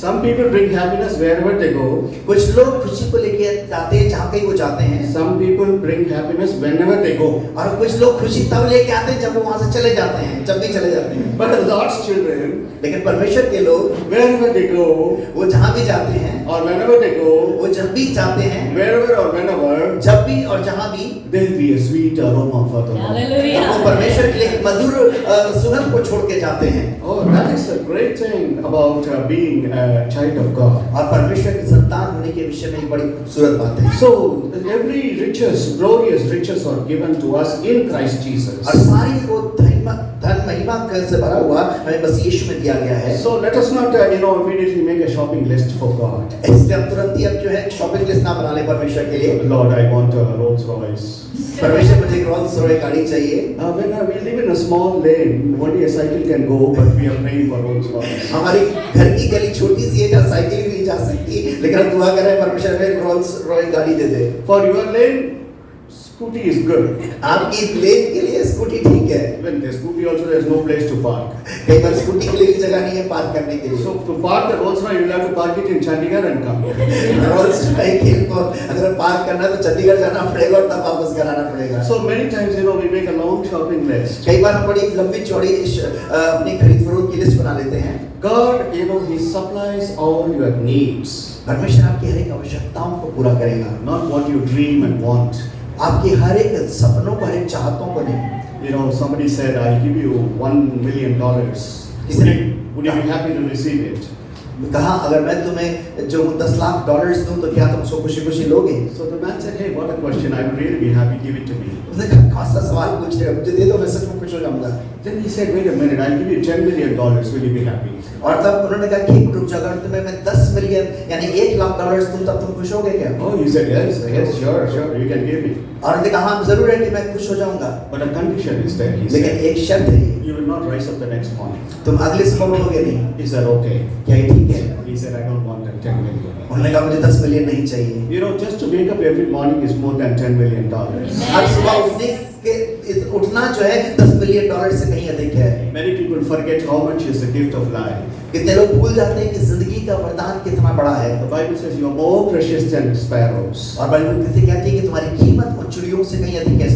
Some people bring happiness wherever they go. कुछ लोग खुशी को लेके जाते हैं जहाँ कहीं वो जाते हैं। Some people bring happiness whenever they go. और कुछ लोग खुशी तब लेके आते हैं जब वो वहाँ से चले जाते हैं, जब भी चले जाते हैं। But God's children, लेकिन परमेश्वर के लोग wherever they go, वो जहाँ भी जाते हैं, or whenever they go, वो जब भी जाते हैं, wherever or whenever, जब भी और जहाँ भी, there will be a sweet aroma for the Lord. Hallelujah. वो परमेश्वर के लिए एक मधुर सुगंध को छोड़ के जाते हैं। Oh, that is a great thing about being a child of God. और परमेश्वर की संतान होने के विषय में एक बड़ी खूबसूरत बात है। So every riches, glorious riches are given to us in Christ Jesus. और सारी वो धन महिमा से भरा हुआ हमें बस यीशु में दिया गया है। So let us not immediately make a shopping list for God. इसलिए हम तुरंत ही अब जो है शॉपिंग लिस्ट ना बना ले परमेश्वर के लिए। Lord, I want a Rolls Royce. परमेश्वर मुझे एक रोल्स रॉयस गाड़ी चाहिए। When we live in a small lane, only a cycle can go, but we are praying for Rolls Royce. हमारी घर की गली छोटी सी है जहाँ साइकिल भी नहीं जा सकती, लेकिन हम दुआ कर रहे हैं परमेश्वर हमें रोल्स रॉयस गाड़ी दे दे। For your lane, Scooty is good. आपकी लेन के लिए स्कूटी ठीक है। Even the scooty also there is no place to park. कई बार स्कूटी के लिए भी जगह नहीं है पार्क करने के लिए। So to park the Rolls Royce, you will have to park it in Chandigarh and come. रोल्स राइस को अगर पार्क करना है तो चंडीगढ़ जाना पड़ेगा और तब वापस घर आना पड़ेगा। So many times, we make a long shopping list. कई बार हम बड़ी लंबी चौड़ी अपनी खरीद फरोख्त की लिस्ट बना लेते हैं। God, He supplies all your needs, परमेश्वर आपकी हर एक आवश्यकताओं को पूरा करेगा, not what you dream and want. आपकी हर एक सपनों को, हर एक चाहतों को नहीं। Somebody said, "I'll give you $1 million. Would you be happy to receive it?" कहा अगर मैं तुम्हें जो $10 लाख दूं तो क्या तुम उसको खुशी-खुशी लोगे? So the man said, "Hey, what a question! I would really be happy. Give it to me." उसने कहा कौन सा सवाल पूछ रहे हो? मुझे दे दो, मैं सच में खुश हो जाऊंगा। Then he said, "Wait a minute, I'll give you $10 million. Will you be happy?" और तब उन्होंने कहा कि रुक जाओ, अगर तुम्हें मैं 10 मिलियन यानी $1 लाख दूं तब तुम खुश होगे क्या? Oh, he said, "Yes, sure, you can give me." और उन्होंने कहा हाँ जरूर है कि मैं खुश हो जाऊंगा, But a condition is there. He लेकिन said, एक शर्त है, "You will not rise up the next morning." तुम अगले सुबह उठोगे नहीं। He said, "Okay." क्या ये ठीक है? He said, "I don't want that $10 million." उन्होंने कहा मुझे 10 मिलियन नहीं चाहिए। Just to wake up every morning is more than $10 million. हर सुबह उठना जो है $10 मिलियन से कहीं अधिक है। Many people forget how much is the gift of life. कितने लोग भूल जाते हैं कि जिंदगी का वरदान कितना बड़ा है। The Bible says you are more precious than sparrows. और बाइबल कहती है कि तुम्हारी कीमत उन चिड़ियों से कहीं अधिक है,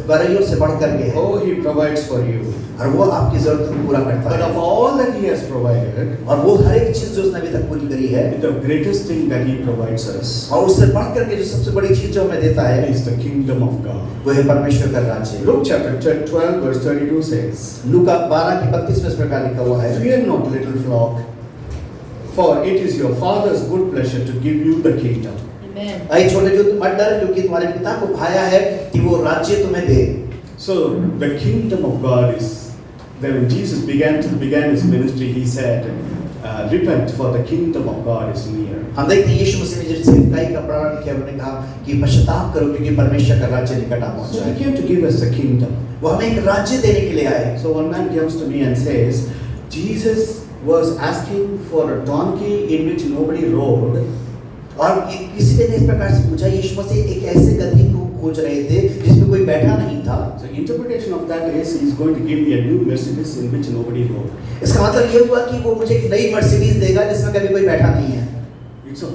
गौरैयों से बढ़कर के है। Oh, He provides for you. और वो आपकी जरूरत को पूरा करता But है। of all that He has provided, और वो हर एक चीज जो उसने अभी तक पूरी करी है, the greatest thing that He provides us और उससे बढ़कर के जो सबसे बड़ी चीज जो हमें देता है, is the kingdom of God. वो है परमेश्वर का राज्य। Luke chapter 12 verse 32 says, लूका 12 की 32 में इस प्रकार लिखा हुआ है, "Fear not, little flock, for it is your Father's good pleasure to give you the kingdom." ऐ छोटे जो तुम मत डर, क्योंकि तुम्हारे पिता को भाया है कि वो राज्य तुम्हें दे। So the kingdom of God is, when Jesus began His ministry, He said, "Repent, for the kingdom of God is near." हम देखते हैं यीशु मसीह ने जब सेवकाई का प्रारंभ किया, उन्होंने कहा कि पश्चाताप करो क्योंकि परमेश्वर का राज्य निकट आ पहुंचा So है। He came to give us the kingdom. वो हमें एक राज्य देने के लिए आए। So one man comes to me and says, Jesus was asking for a donkey in which nobody rode. और किसी ने इस प्रकार से पूछा, यीशु मसीह एक ऐसे गधी को खोज रहे थे जिसमें कोई बैठा नहीं था। So interpretation of that is He's going to give me a new Mercedes in which nobody rode. इसका मतलब ये हुआ कि वो मुझे एक नई मर्सिडीज देगा जिसमें कभी कोई बैठा नहीं है। It's a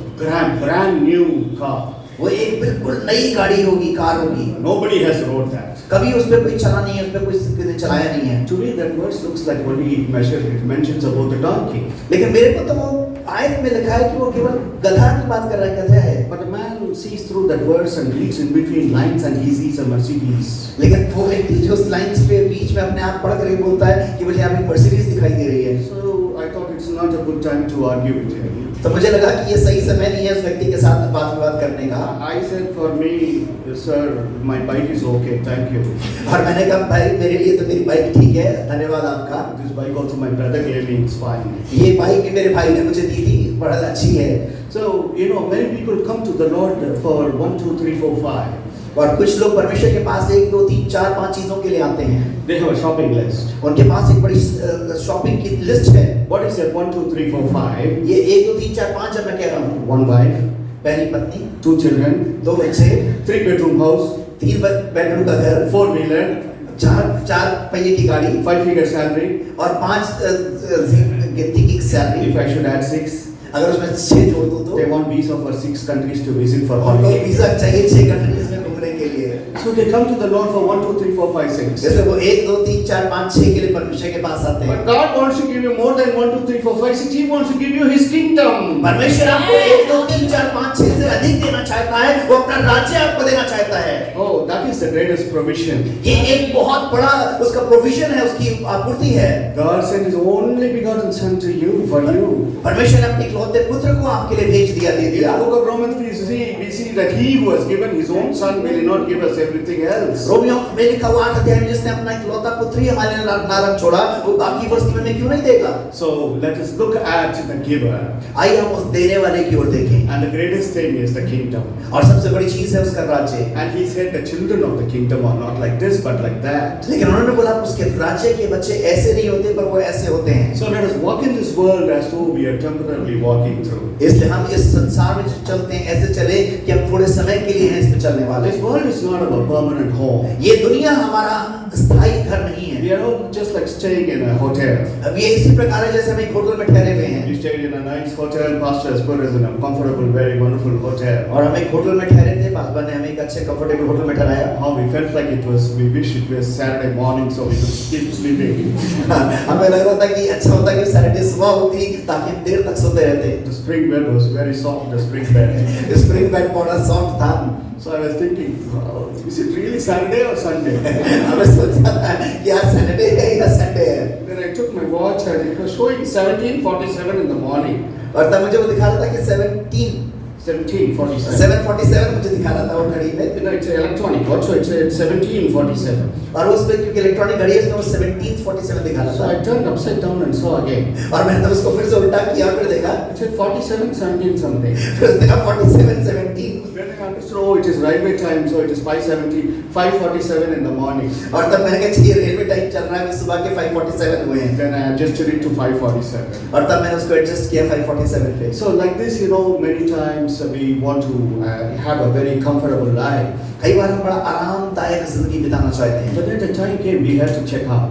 brand new car. वो एक बिल्कुल नई गाड़ी होगी, कार होगी। Nobody has rode that. कभी उस पर कोई चला नहीं है, उस पर कोई किसी ने चलाया नहीं है। To me that verse looks like only it mentions about the donkey. लेकिन मेरे को तो वो आयत में लिखा है कि वो केवल गधा की बात कर रहा है, गधा है। But a man sees through that verse and reads in between lines and he sees a Mercedes. लेकिन वो व्यक्ति जो उस लाइंस पे बीच में अपने आप पढ़ कर बोलता है कि मुझे यहाँ पे मर्सिडीज दिखाई दे रही है। So I thought it's not a good time to argue with him. तो मुझे लगा कि ये सही समय नहीं है उस व्यक्ति के साथ बात विवाद करने का। I said, for me, sir, my bike is okay, thank you. और मैंने कहा भाई मेरे लिए तो मेरी बाइक ठीक है, धन्यवाद आपका। This bike also my brother gave me, it's fine. ये बाइक भी मेरे भाई ने मुझे दी थी, बड़ा अच्छी है। So, many people come to the Lord for 1, 2, 3, 4, 5. और कुछ लोग परमेश्वर के पास 1, 2, 3, 4, 5 चीजों के लिए आते हैं। They have a shopping list. उनके पास एक बड़ी शॉपिंग की लिस्ट है। What is that 1, 2, 3, 4, 5? ये 1, 2, 3, 4, 5 जब मैं कह रहा हूँ, 1 wife, पहली पत्नी, 2 children, 2 बच्चे, 3 bedroom house, 3 बेडरूम का घर, 4 wheeler, 4 पहिए की गाड़ी 5 figure salary. और 5 गिनती की salary. If I should add 6, अगर उसमें 6 जोड़ दूं तो they want visa for 6 countries to visit for उनको holiday. वीजा चाहिए 6 कंट्रीज में घूमने के लिए। So they come to the Lord for 1, 2, 3, 4, 5, 6. जैसे वो 1, 2, 3, 4, 5, 6 के लिए परमेश्वर के पास आते हैं। But God wants to give you more than 1, 2, 3, 4, 5, 6. He wants to give you His kingdom. परमेश्वर आपको 1, 2, 3, 4, 5, 6 से अधिक देना चाहता है, वो अपना राज्य आपको देना चाहता है। Oh, that is the greatest provision. ये एक बहुत बड़ा उसका प्रोविजन है, उसकी आपूर्ति है। God sent His only begotten Son to you, for you. परमेश्वर ने अपने इकलौते पुत्र को आपके लिए भेज दिया, दे In दिया। the book of Romans we see that He who has given His own Son will not give us everything else. Romeo में लिखा हुआ 8 अध्याय में जिसने अपना इकलौता पुत्र ही हमारे लिए ना रख छोड़ा, वो बाकी वस्तु में क्यों नहीं देगा? So let us look at the giver. आइए हम उस देने वाले की ओर देखें। And the greatest thing is the kingdom. और सबसे बड़ी चीज है उसका राज्य। And He said the children of the kingdom are not like this but like that. लेकिन उन्होंने बोला उसके राज्य के बच्चे ऐसे नहीं होते पर वो ऐसे होते हैं। So let us walk in this world as though we are temporarily walking through. इसलिए हम इस संसार में चलते हैं ऐसे चले कि हम थोड़े समय के लिए हैं इसमें चलने वाले। This world is not our permanent home. ये दुनिया हमारा स्थायी घर नहीं है। We are all just like staying in a hotel. अब ये इसी प्रकार है जैसे हम एक होटल में ठहरे हुए हैं। We stayed in a nice hotel. Pastor has put us in a comfortable, very wonderful hotel. और हम एक होटल में ठहरे थे, पासवान ने हमें एक अच्छे कंफर्टेबल होटल में ठहराया। How we felt like it was, we wish it was Saturday morning so we could keep sleeping. हमें लग रहा था कि अच्छा होता कि सैटरडे सुबह होती ताकि हम देर तक सोते रहते। The spring bed was very soft, the spring bed. Spring bed बड़ा सॉफ्ट था। So I was thinking, is it really Saturday or Sunday? हमें सोचा था कि आज सैटरडे है या संडे है। Then I took my watch and it was showing 17:47 in the morning. और तब मुझे वो दिखा रहा था कि 17:47. 7:47 मुझे दिखा रहा था वो घड़ी में। You know, it's an electronic watch, so it's 17:47. और उस पे क्योंकि इलेक्ट्रॉनिक घड़ी है उसमें वो 17:47 दिखा रहा So I था। turned upside down and saw again. और मैंने तब उसको फिर से उल्टा किया, फिर देखा, It said 47:17 something. फिर उसने कहा 47:17। Then I understood, oh, it is railway time, so it is 5:47 in the morning. और तब मैंने कहा ये रेलवे टाइम चल रहा है, अभी सुबह के 5:47 हुए हैं। Then I adjusted it to 5:47. और तब मैंने उसको एडजस्ट किया 5:47 पे। So like this, you know, many times we want to have a very comfortable life. कई बार हम बड़ा आरामदायक जिंदगी बिताना चाहते हैं, But then the time came, we had to check out.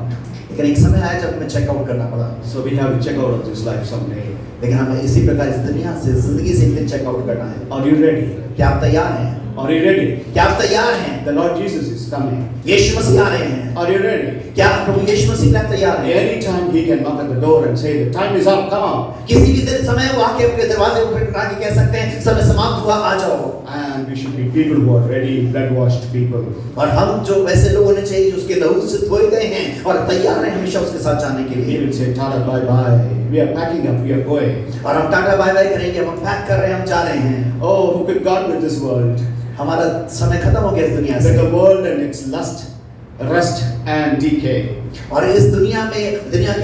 लेकिन एक समय आया जब हमें चेकआउट करना पड़ा। So we have to check out of this life someday. लेकिन हमें इसी प्रकार इस दुनिया से जिंदगी से एक दिन चेकआउट करना है। Are you ready? क्या आप तैयार हैं? Are you ready? क्या आप तैयार हैं? The Lord Jesus is coming. यीशु मसीह आ रहे हैं। Are you ready? क्या प्रभु यीशु मसीह आप तैयार हैं? Anytime He can knock at the door and say, the time is up, come on. किसी भी दिन समय वो आके अपने दरवाजे को खटखटा के कह सकते हैं समय समाप्त हुआ, आ जाओ। And we should be people who are ready, blood-washed people. और हम जो वैसे लोग होने चाहिए जो उसके लहू से धोए गए हैं और तैयार हैं हमेशा उसके साथ जाने के He लिए। will say, Tata, bye-bye. We are packing up, we are going. और हम टाटा बाय बाय करेंगे, हम पैक कर रहे हैं, हम जा रहे हैं। Oh, who could God with this world? हमारा समय खत्म हो गया इस दुनिया With से। the world and its lust, rust and decay. और इस दुनिया में दुनिया की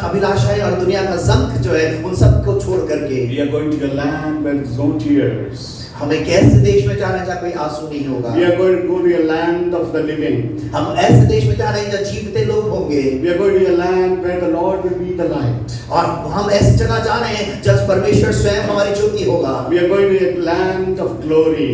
अभिलाषाएं और दुनिया का जंक जो है उन सब को छोड़ करके We are going to the land where there is no tears. हम एक ऐसे देश में जा रहे हैं जहाँ कोई आंसू नहीं होगा। We are going to go to a land of the living. हम ऐसे देश में जा रहे हैं जहाँ जीवते लोग होंगे। We are going to a land where the Lord will be the light. और हम ऐसी जगह जा रहे हैं जहाँ परमेश्वर स्वयं हमारी ज्योति होगा। We are going to a land of glory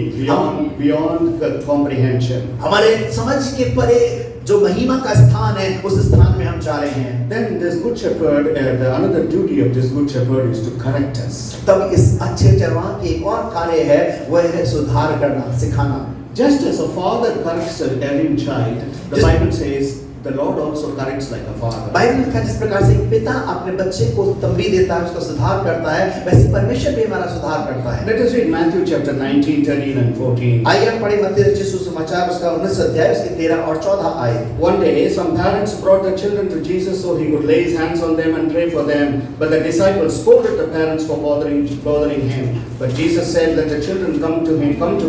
beyond the comprehension. हमारे समझ के परे जो महिमा का स्थान है उस स्थान में हम जा रहे हैं। Then this good shepherd, another duty of this good shepherd is to correct us. तब इस अच्छे चरवाह की एक और कार्य है, वह है सुधार करना, सिखाना। Just as a father corrects an erring child, the Bible says the Lord also corrects like a father. Bible का जिस प्रकार से एक पिता अपने बच्चे को तंबी देता है, उसका सुधार करता है, वैसे परमेश्वर भी हमारा सुधार करता है। Let us read Matthew chapter 19, 13 and 14. आइए हम पढ़ें मत्ती रचित सुसमाचार उसका 19 अध्याय उसके 13 और 14 आए। One day, some parents brought their children to Jesus so he would lay his hands on them and pray for them. But the disciples scolded the parents for bothering him. But Jesus said, let the children come to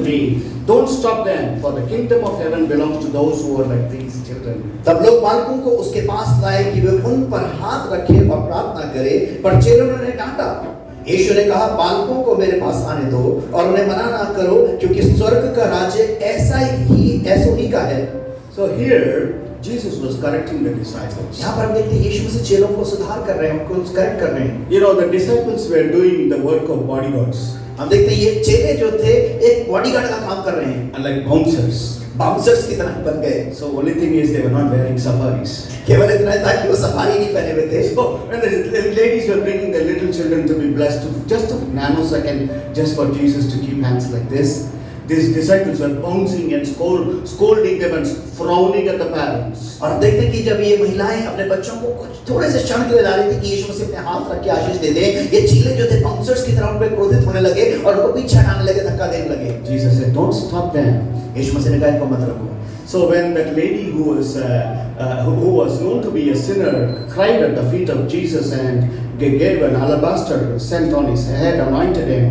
me. Don't stop them, for the kingdom of heaven belongs to those who are like these children. तब लोग बालकों को उसके पास लाए कि वे उन पर हाथ रखें और प्रार्थना करें, पर चेलों ने डांटा। यीशु ने कहा, बालकों को मेरे पास आने दो और उन्हें मना ना करो, क्योंकि स्वर्ग का राज्य ऐसों ही का है। So here Jesus was correcting the disciples. यहाँ पर हम देखते हैं यीशु मसीह चेलों को सुधार कर रहे हैं, उनको करेक्ट कर रहे हैं। You know, the disciples were doing the work of bodyguards. हम देखते हैं ये चेले जो थे एक बॉडीगार्ड का काम कर रहे हैं, And like bouncers. बाउंसर्स की तरह बन गए। So only thing is they were not wearing safaris. केवल इतना था कि वो सफारी नहीं पहने हुए थे। So when the ladies were bringing their little children to be blessed, just a nanosecond, just for Jesus to keep hands like this, these disciples were bouncing and scolding them and frowning at the parents. और देखते हैं कि जब ये महिलाएं अपने बच्चों को कुछ थोड़े से क्षण के लिए ला रही थी कि यीशु मसीह अपने हाथ रख के आशीष दे दे, ये चीले जो थे बाउंसर्स की तरह उन पे क्रोधित होने लगे और उनको पीछे हटाने लगे, धक्का देने लगे। Jesus said, "Don't stop them." यीशु मसीह ने कहा इनको मत रोको। So when that lady who was known to be a sinner cried at the feet of Jesus and gave an alabaster scent on his head, anointed him,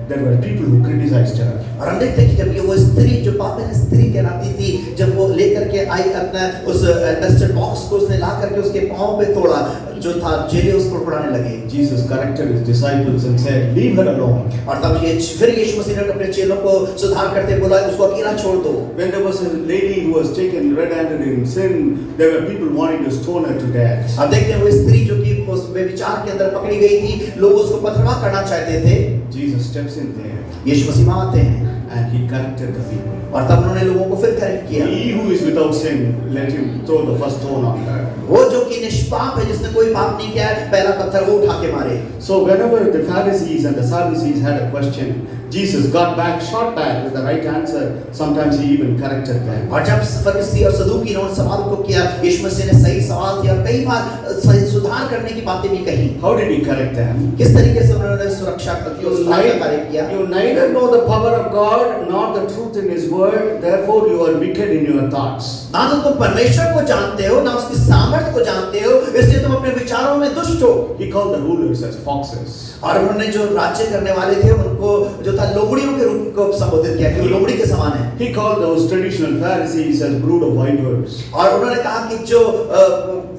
there were people who criticized her. और हम देखते हैं कि जब ये वो स्त्री जो पापिन स्त्री कहलाती थी, जब वो लेकर के आई अपना उस डस्टर बॉक्स को उसने ला करके उसके पाँव पे तोड़ा, जो था चेले उसको पढ़ाने लगे। Jesus corrected his disciples and said, "Leave her alone." और तब ये फिर यीशु मसीह ने अपने चेलों को सुधार करते बोला उसको अकेला छोड़ दो। When there was a lady who was taken red-handed in sin, there were people wanting to stone her to death. अब देखते हैं वो स्त्री जो कि उस व्यभिचार के अंदर पकड़ी गई थी, लोग उसको पथरवाह करना चाहते थे। Jesus steps in there यीशु मसीह वहाँ आते हैं and he corrected the people. और तब उन्होंने लोगों को फिर करेक्ट किया। He who is without sin, let him throw the first stone on her. वो जो कि निष्पाप है, जिसने कोई पाप नहीं किया है, पहला पत्थर वो उठा के मारे। So whenever the Pharisees and the Sadducees had a question, Jesus got back, shot back with the right answer. Sometimes he even corrected them. और जब फरीसी और सदूकी ने उन सवाल को किया, यीशु मसीह ने सही सवाल दिया और कई बार सही सुधार करने की बातें भी कही। How did he correct them? किस तरीके से उन्होंने सुरक्षा की और सुधार का कार्य किया? You neither know the power of God nor the truth in His word. Therefore, you are wicked in your thoughts. ना तो तुम परमेश्वर को जानते हो, ना उसकी सामर्थ्य को जानते हो, इसलिए तुम अपने विचारों में दुष्ट हो। He called the rulers as foxes. और उन्होंने जो राज्य करने वाले थे उनको जो था लोमड़ियों के रूप को संबोधित किया कि वो लोमड़ी के समान है। He called those traditional Pharisees as brood of vipers. और उन्होंने कहा कि जो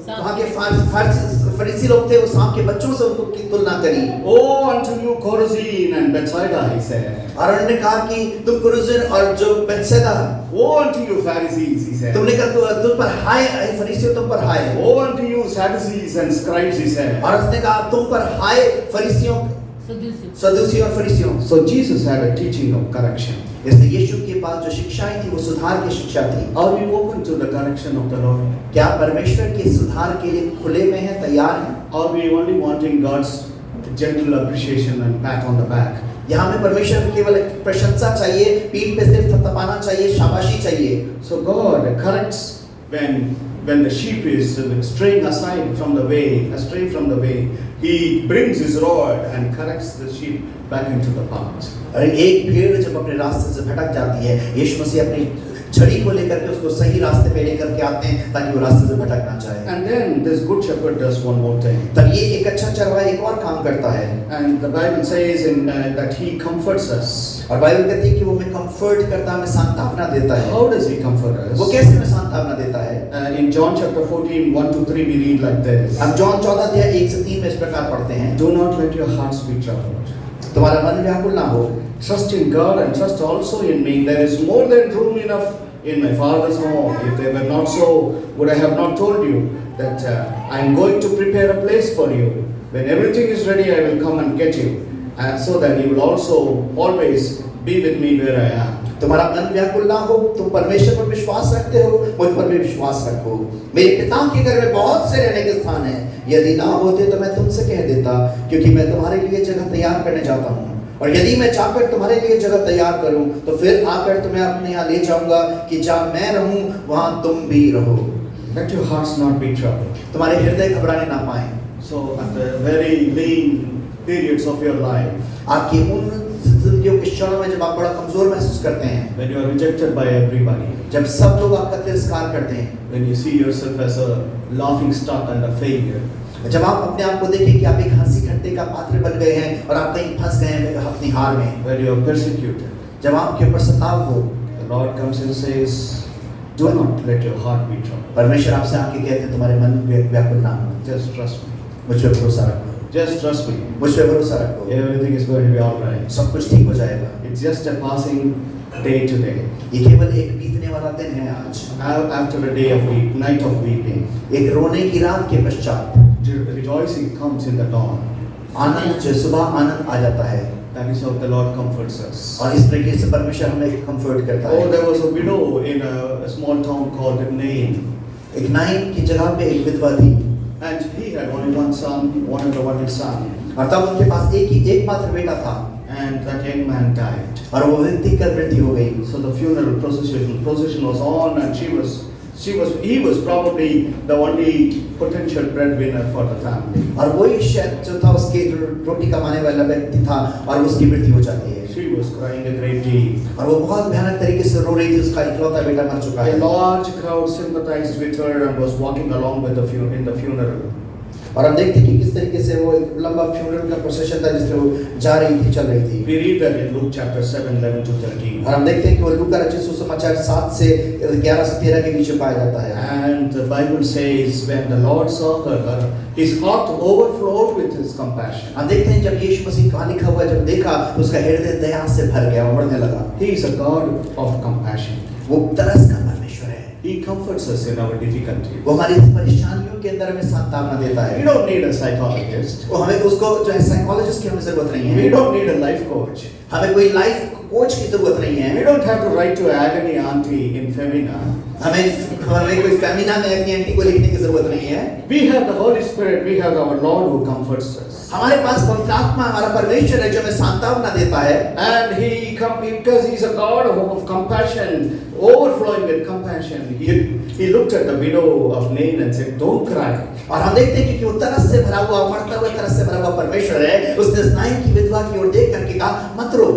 वहाँ के फरीसी लोग थे वो सांप के बच्चों से उनको की तुलना करी। Oh, unto you Chorazin and Bethsaida, he said. और उन्होंने कहा कि तुम कुरुजिन और जो Bethsaida, Woe unto you Pharisees, he said. तुमने कहा तुम पर हाय फरीसियों, तुम पर हाय। Woe unto you Sadducees and scribes, he said. और उसने कहा तुम पर हाय फरीसियों, सदूसी और फरीसियों। So Jesus had a teaching of correction. इसलिए यीशु के पास जो शिक्षाएं थी वो सुधार की शिक्षा थी। Are we open to the correction of the Lord? क्या परमेश्वर के सुधार के लिए खुले में हैं, तैयार हैं? Are we only wanting God's gentle appreciation and pat on the back? यहाँ में परमेश्वर की केवल प्रशंसा चाहिए, पीठ पे सिर्फ थपथपाना चाहिए, शाबाशी चाहिए। So God corrects when the sheep is straying aside from the way, astray from the way. He brings his rod and corrects the sheep back into the path. और एक भेड़ जब अपने रास्ते से भटक जाती है, यीशु मसीह अपनी छड़ी को लेकर के उसको सही रास्ते पे लेकर के आते हैं ताकि वो रास्ते से भटक ना जाए। And then this good shepherd does one more thing. तब ये एक अच्छा चरवाहा एक और काम करता है। And the Bible says that he comforts us. और बाइबल कहती है कि वो हमें कंफर्ट करता है, हमें सांत्वना देता है। How does he comfort us? वो कैसे हमें सांत्वना देता है? In John chapter 14, 1-3 we read like this. हम जॉन 14 अध्याय 1 से 3 में इस प्रकार पढ़ते हैं। Do not let your hearts be troubled. तुम्हारा मन व्याकुल ना हो। Trust in God and trust also in me. There is more than room enough in my Father's home. If they were not so, would I have not told you that I am going to prepare a place for you. When everything is ready, I will come and get you, and so that you will also always be with me where I am. तुम्हारा मन व्याकुल ना हो, तुम परमेश्वर पर विश्वास रखते हो, मुझ पर भी विश्वास रखो। मेरे पिता के घर में बहुत से रहने के स्थान हैं, यदि ना होते तो मैं तुमसे कह देता, क्योंकि मैं तुम्हारे लिए जगह तैयार करने जाता हूँ। और यदि मैं जाकर तुम्हारे लिए जगह तैयार करूं तो फिर आकर तुम्हें अपने यहाँ ले जाऊंगा कि जहाँ मैं रहूं वहाँ तुम भी रहो। Let your hearts not be troubled. तुम्हारे हृदय घबराने ना पाए। So at the very lean periods of your life, आपकी उन जिंदगियों के क्षणों में जब आप बड़ा कमजोर महसूस करते हैं, when you are rejected by everybody, जब सब लोग आपका तिरस्कार करते हैं, when you see yourself as a laughing stock and a failure, जब आप अपने आप को देखें कि आप एक हंसी खट्टे का पात्र बन गए हैं और आप कहीं फंस गए हैं अपनी हार में, when you are persecuted, जब आपके ऊपर सताव हो, the Lord comes and says, do not let your heart be troubled. परमेश्वर आपसे आके कहते हैं तुम्हारे मन व्याकुल ना हो, Just trust me. मुझ पे भरोसा रखो, Just trust me. मुझ पे भरोसा रखो, Everything is going to be all right. सब कुछ ठीक हो जाएगा। It's just a passing day today. ये केवल एक बीतने वाला दिन है आज, After a day of night of weeping, एक रोने की रात के पश्चात rejoicing comes in the dawn. आनंद जो सुबह आनंद आ जाता है। That is how the Lord comforts us. और इस तरीके से परमेश्वर हमें कंफर्ट करता Oh, है। there was a widow in a small town called Nain, एक नाइन की जगह पे एक विधवा थी and he had only one son, one and only son, और तब उनके पास एकमात्र बेटा था and that young man died. और वो व्यक्ति की मृत्यु हो गई। So the funeral procession was on, and he was probably the only potential breadwinner for the family. और वही शायद जो था उसके रोटी कमाने वाला व्यक्ति था और उसकी मृत्यु हो जाती है। She was crying a great deal. और वो बहुत भयानक तरीके से रो रही थी, उसका इकलौता बेटा मर चुका A है। large crowd sympathized with her and was walking along with in the funeral. और हम देखते हैं कि किस तरीके से वो एक लंबा फ्यूनरल का प्रोसेशन था जिसमें वो जा रही थी, चल रही थी। We read that in Luke chapter 7, 11 to 13. और हम देखते हैं कि वो लूका रचित सुसमाचार 7 से 11 से 13 के बीच में पाया जाता है। And the Bible says when the Lord saw her, his heart overflowed with his compassion. हम देखते हैं जब यीशु मसीह कहाँ लिखा हुआ है, जब देखा तो उसका हृदय दया से भर गया, उमड़ने लगा। He is a God of compassion. वो तरस का परमेश्वर है। He comforts us in our difficulties. वो हमारी परेशानियों के अंदर हमें सांत्वना देता We है। don't need a psychologist. वो हमें उसको जो है साइकोलॉजिस्ट की हमें जरूरत नहीं We है। don't need a life coach. हमें कोई लाइफ कोच की जरूरत नहीं We है। don't have to write to agony auntie in Femina. हमें कोई फेमिना में अपनी आंटी को लिखने की जरूरत नहीं है। We have the Holy Spirit. We have our Lord who comforts us. हमारे पास पवित्र आत्मा हमारा परमेश्वर है जो हमें सांत्वना देता है। And because He's a God of compassion, overflowing with compassion. He looked at the widow of Nain and said, "Don't cry." और हम देखते हैं कि वो तरस से भरा हुआ, उमड़ता हुआ तरस से भरा हुआ परमेश्वर है। उसने नाइन की विधवा की ओर देख करके कहा, मत रो।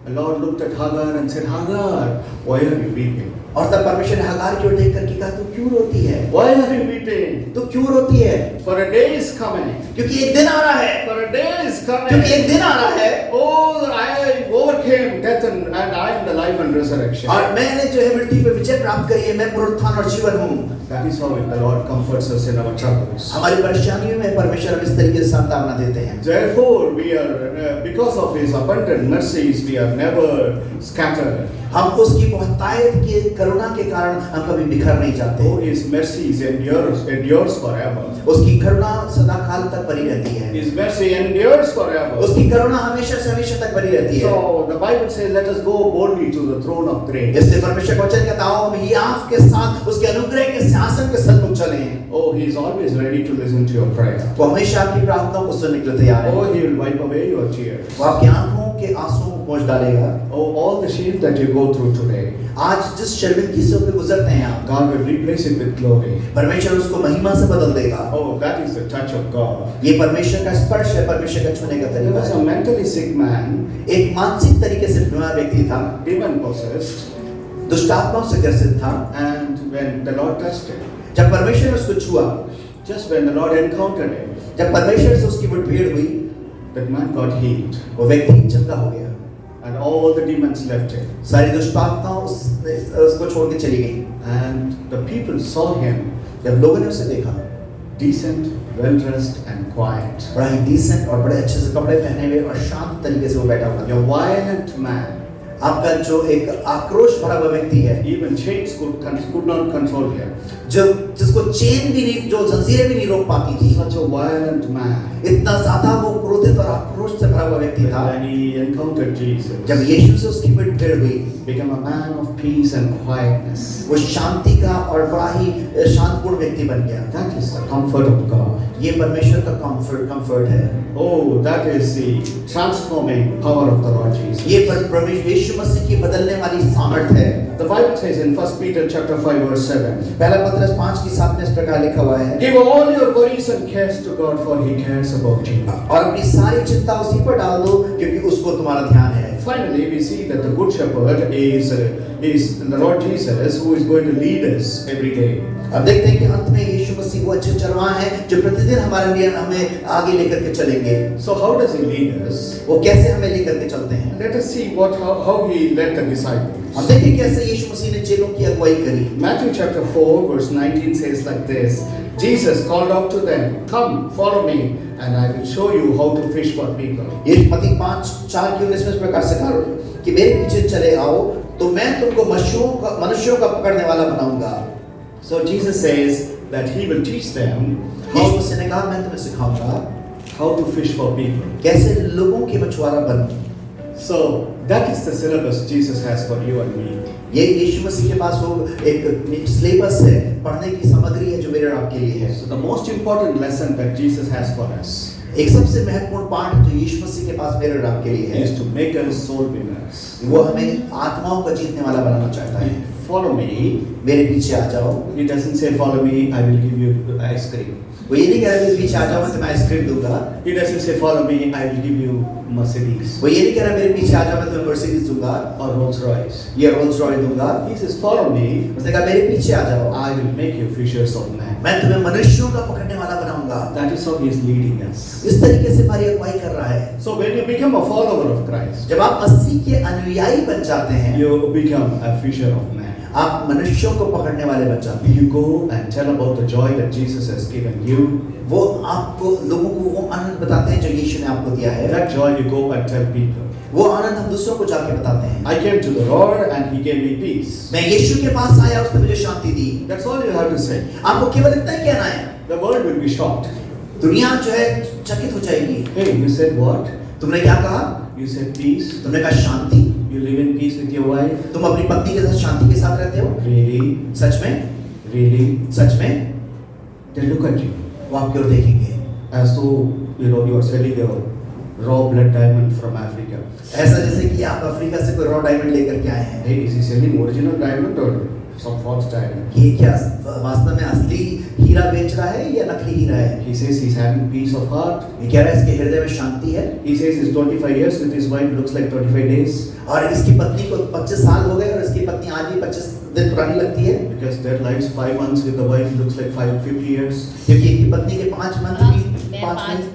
The Lord looked at Hagar and said, "Hagar, why are you weeping? और तब परमेश्वर ने हगार की ओर देख करके कहा, तू क्यों रोती है? Why are you weeping? तू क्यों रोती है? For a day is coming. क्योंकि एक दिन आ रहा है। For a day is coming. क्योंकि एक दिन आ रहा है। Oh, I overcame death and I am the life and resurrection. और मैंने जो है मृत्यु पे विजय प्राप्त करी है, मैं पुनरुत्थान और जीवन हूँ। That is how the Lord comforts us in our troubles. हमारी परेशानियों में परमेश्वर हमें इस तरीके से सांत्वना देते हैं। Therefore, we are because of His abundant mercies, we are never scattered. हम उसकी बहुतायत की करुणा के कारण हम कभी बिखर नहीं जाते। Oh, His mercies endures forever. उसकी करुणा सदा काल तक बनी रहती है। His mercy endures forever. उसकी करुणा हमेशा से हमेशा तक बनी रहती है। So the Bible says, "Let us go boldly to the throne of grace." इसलिए परमेश्वर का वचन कहता है, हम याफ के साथ उसके अनुग्रह के सिंहासन के सन्मुख चलें। Oh, He is always ready to listen to your prayer. वो हमेशा आपकी प्रार्थनाओं को सुनने के लिए तैयार है। Oh, He will wipe away your tears. वो आपकी आंखों के आंसुओं को पोंछ डालेगा। Oh, all the shame that you go through today, आज जिस शर्मिंदगी से होकर गुजरते हैं आप, God will replace it with glory. परमेश्वर उसको महिमा से बदल देगा। Oh, that is the touch of God. ये परमेश्वर का स्पर्श है, परमेश्वर का छूने का There तरीका was a है। mentally sick man, एक मानसिक तरीके से बीमार व्यक्ति था, demon possessed, दुष्टात्माओं से ग्रसित था। and when the Lord touched him, जब परमेश्वर ने उसको छुआ, just when the Lord encountered him, जब परमेश्वर से उसकी मुठभेड़ हुई, that man got healed, वो व्यक्ति चंगा हो गया। and all the demons left him. सारी दुष्टात्मा उसको छोड़ के चली गई। And the people saw him जब लोगों ने उसे देखा, decent, well dressed, and quiet. बड़ा ही डिसेंट और बड़े अच्छे से कपड़े पहने हुए और शांत तरीके से वो बैठा हुआ A violent man, आपका जो एक आक्रोश भरा हुआ व्यक्ति है, even chains could not control him. जो जिसको चेन भी नहीं, जो जंजीरें भी नहीं रोक पाती थी, Such a violent man. इतना ज्यादा वो क्रोधित और आक्रोश से भरा हुआ व्यक्ति था। When he encountered Jesus, जब यीशु से उसकी मुठभेड़ हुई, became a man of peace and quietness. वो शांति का और बड़ा ही शांतपूर्ण व्यक्ति बन गया। That is the comfort of God. ये परमेश्वर का कंफर्ट है। Oh, that is the transforming power of the Lord Jesus. ये परमेश्वर यीशु मसीह की बदलने वाली सामर्थ है। The Bible says in 1 Peter chapter 5 verse 7, पहला पत्रस 5:7 में इस प्रकार लिखा हुआ है, give all your worries and cares to God, for He cares about you. और अपनी सारी चिंता उसी पर डाल दो क्योंकि उसको तुम्हारा ध्यान है। Finally, we see that the good shepherd is the Lord Jesus, who is going to lead us every day. अब देखते हैं कि अंत में यीशु मसीह वो अच्छे चरवाहा हैं जो प्रतिदिन हमारे लिए हमें आगे लेकर के चलेंगे। So how does He lead us? वो कैसे हमें लेकर के चलते हैं? Let us see how He led the disciples. हम देखें कैसे यीशु मसीह ने चेलों की अगुवाई करी। Matthew chapter 4 verse 19 says like this, Jesus called out to them, come, follow me, and I will show you how to fish for people. यीशु मत्ती 5:4 की 19 में इस प्रकार से कहा कि मेरे पीछे चले आओ तो मैं तुमको मनुष्यों का पकड़ने वाला बनाऊंगा। So Jesus says that He will teach them यीशु मसीह ने कहा मैं तुम्हें सिखाऊंगा how to fish for people. कैसे लोगों के मछुआरा बनूं। So that is the syllabus Jesus has for you and me. ये यीशु मसीह के पास वो एक सिलेबस है, पढ़ने की सामग्री है जो मेरे और आपके लिए है। So the most important lesson that Jesus has for us एक सबसे महत्वपूर्ण पाठ जो यीशु मसीह के पास मेरे और आपके लिए है, is to make us soul winners. वो हमें आत्माओं का जीतने वाला बनाना चाहता है। Follow me. मेरे पीछे आ जाओ। He doesn't say follow me, I will give you ice cream. वो ये नहीं कह रहा मेरे पीछे आ जाओ मैं तुम्हें आइसक्रीम दूंगा। He doesn't say follow me, I will give you Mercedes वो ये नहीं कह रहा मेरे पीछे आ जाओ मैं तुम्हें मर्सिडीज दूंगा or Rolls Royce. या रोल्स रॉयस दूंगा। He says follow me, उसने कहा मेरे पीछे आ जाओ, I will make you fishers of men. मैं तुम्हें मनुष्यों का पकड़ने वाला बनाऊंगा। That is how he is leading us. इस तरीके से हमारी अगुवाई कर रहा है। So when you become a follower of Christ, जब आप मसीह के अनुयायी बन जाते हैं, you become a fisher of men. आप मनुष्यों को पकड़ने वाले बन जाते हैं। You go and tell about the joy that Jesus has given you. वो आपको लोगों को वो आनंद बताते हैं जो यीशु ने आपको दिया है। That joy you go and tell people. वो आनंद हम दूसरों को जाके बताते हैं। I came to the Lord and He gave me peace. मैं यीशु के पास आया, उसने मुझे शांति दी। That's all you have to say. आपको केवल इतना ही कहना है। The world will be shocked. दुनिया जो है चकित हो जाएगी। Hey, you said what? तुमने क्या कहा? You said peace. तुमने कहा शांति। You live in peace with your wife. तुम अपनी पत्नी के साथ शांति के साथ रहते हो? Really? सच में? Really? सच में? They look at you वो आपकी ओर देखेंगे। as though you are selling a raw blood diamond from Africa. ऐसा जैसे कि आप अफ्रीका से कोई रॉ डायमंड लेकर के आए हैं। Hey, is he selling original diamond or some false diamond? ये क्या वास्तव में असली हीरा बेच रहा है या नकली हीरा है? He says he's having peace of heart. ये कह रहा है इसके हृदय में शांति है। He says he's 25 years with his wife, looks like 25 days. और इसकी पत्नी को 25 साल हो गए और इसकी पत्नी आज भी 25 दिन पुरानी लगती है। Because their lives 5 months with the wife looks like 50 years. क्योंकि इनकी पत्नी के 5 मंथ भी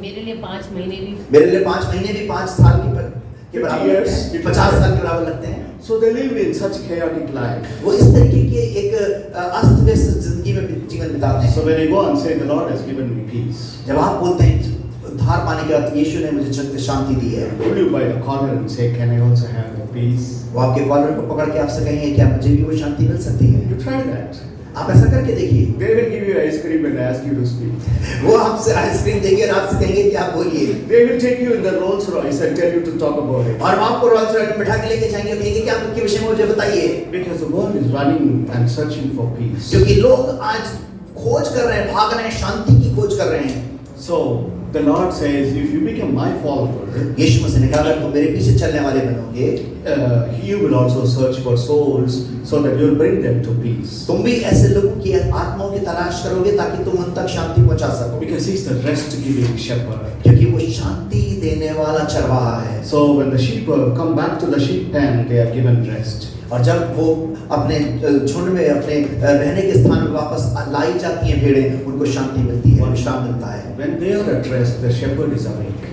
मेरे लिए 5 महीने भी मेरे लिए 5 महीने भी 5 साल के बराबर लगते हैं। 50 साल के बराबर लगते हैं। So they live in such chaotic life. वो इस तरीके के एक अस्त व्यस्त जिंदगी में जीवन बिताते हैं। So when you go and say the Lord has given me peace, जब आप बोलते हैं उद्धार पाने के बाद यीशु ने मुझे शांति दी है, will you by the collar and say, can I also have the peace? वो आपके कॉलर को पकड़ के आपसे कहेंगे क्या मुझे भी वो शांति मिल सकती है? You try that. आप ऐसा करके देखिए। They will give you ice cream and ask you to speak. वो आपसे आइसक्रीम देंगे और आपसे कहेंगे कि आप बोलिए। They will take you in the Rolls Royce and tell you to talk about it. और वो आपको रोल्स रॉयस में बिठा के लेके जाएंगे और कहेंगे कि आप इनके विषय में मुझे बताइए। Because the world is running and searching for peace. क्योंकि लोग आज खोज कर रहे हैं, भाग रहे हैं, शांति की खोज कर रहे हैं। So the Lord says, if you become my follower, यीशु मसीह ने कहा अगर तुम मेरे पीछे चलने वाले बनोगे, you will also search for souls so that you will bring them to peace. तुम भी ऐसे लोगों की आत्माओं की तलाश करोगे ताकि तुम उन तक शांति पहुंचा सको। Because He's the rest-giving shepherd. क्योंकि वो शांति देने वाला चरवाहा है। So when the sheep come back to the sheep pen, they are given rest. और जब वो अपने झुंड में अपने रहने के स्थान में वापस लाई जाती हैं भेड़ें, उनको शांति मिलती है, विश्राम मिलता है। When they are at rest, the shepherd is awake.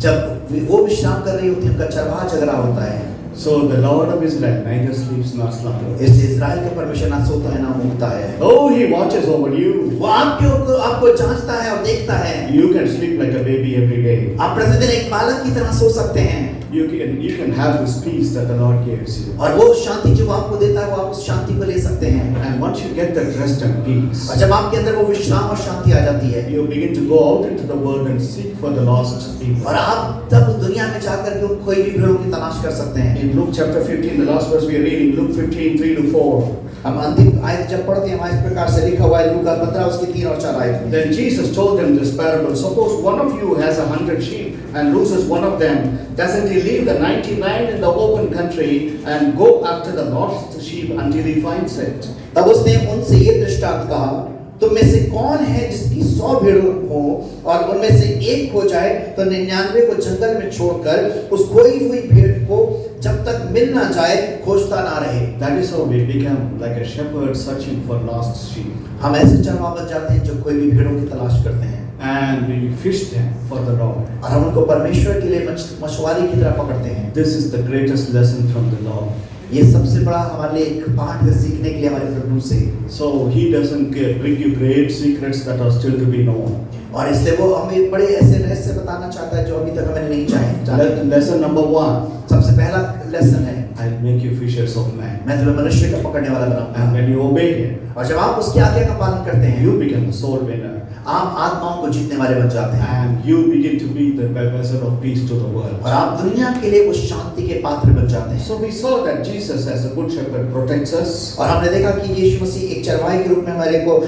जब वो विश्राम कर रही होती है, उनका चरवाहा जग रहा होता है। So the Lord of Israel neither sleeps nor slumbers. इसलिए इस्राएल का परमेश्वर ना सोता है ना ऊँगता है। Oh, He watches over you. वो आपको जांचता है और देखता है। You can sleep like a baby every day. आप प्रतिदिन एक बालक की तरह सो सकते हैं। You can have this peace that the Lord gives you. और वो शांति जो आपको देता है, वो आप उस शांति को ले सकते हैं। And once you get that rest and peace, और जब आपके अंदर वो विश्राम और शांति आ जाती है, you begin to go out into the world and seek for the lost people. और आप तब दुनिया में जाकर के कोई भी भेड़ों की तलाश कर सकते हैं। In Luke chapter 15, the last verse we are reading, Luke 15, 3-4. हम अंतिम आयत जब पढ़ते हैं, इस प्रकार से लिखा हुआ है लूका 15 उसकी 3 और 4 आयत में। Then Jesus told them this parable. Suppose one of you has 100 sheep and loses one of them. Doesn't he leave the 99 in the open country and go after the lost sheep until he finds it? तब उसने उनसे ये दृष्टांत कहा, तुम में से कौन है जिसकी 100 भेड़ हो और उनमें से एक खो जाए तो 99 को जंगल में छोड़कर उस खोई हुई भेड़ को जब तक मिल ना जाए खोजता ना रहे। That is how we become like a shepherd searching for lost sheep. हम ऐसे चरवाहा बन जाते हैं जो कोई भी भेड़ों की तलाश करते हैं। And we fish them for the Lord. और हम उनको परमेश्वर के लिए मछुआरे की तरह पकड़ते हैं। This is the greatest lesson from the Lord. ये सबसे बड़ा हमारे लिए एक पाठ है सीखने के लिए हमारे प्रभु से। So He doesn't bring you great secrets that are still to be known. और इसलिए वो हमें बड़े ऐसे रहस्य बताना चाहता है जो अभी तक हमें नहीं जाने। Lesson number 1. सबसे पहला लेसन है, I'll make you fishers of men. मैं तुम्हें मनुष्य का पकड़ने वाला बनाऊंगा। And when you obey Him, और जब आप उसकी आज्ञा का पालन करते हैं, you become a soul winner. आप आत्माओं को जीतने वाले बन जाते हैं। And you begin to be the vessel of peace to the world. और आप दुनिया के लिए उस शांति के पात्र बन जाते हैं। So we saw that Jesus as a good shepherd protects us. और हमने देखा कि यीशु मसीह एक चरवाहे के रूप में हमारे को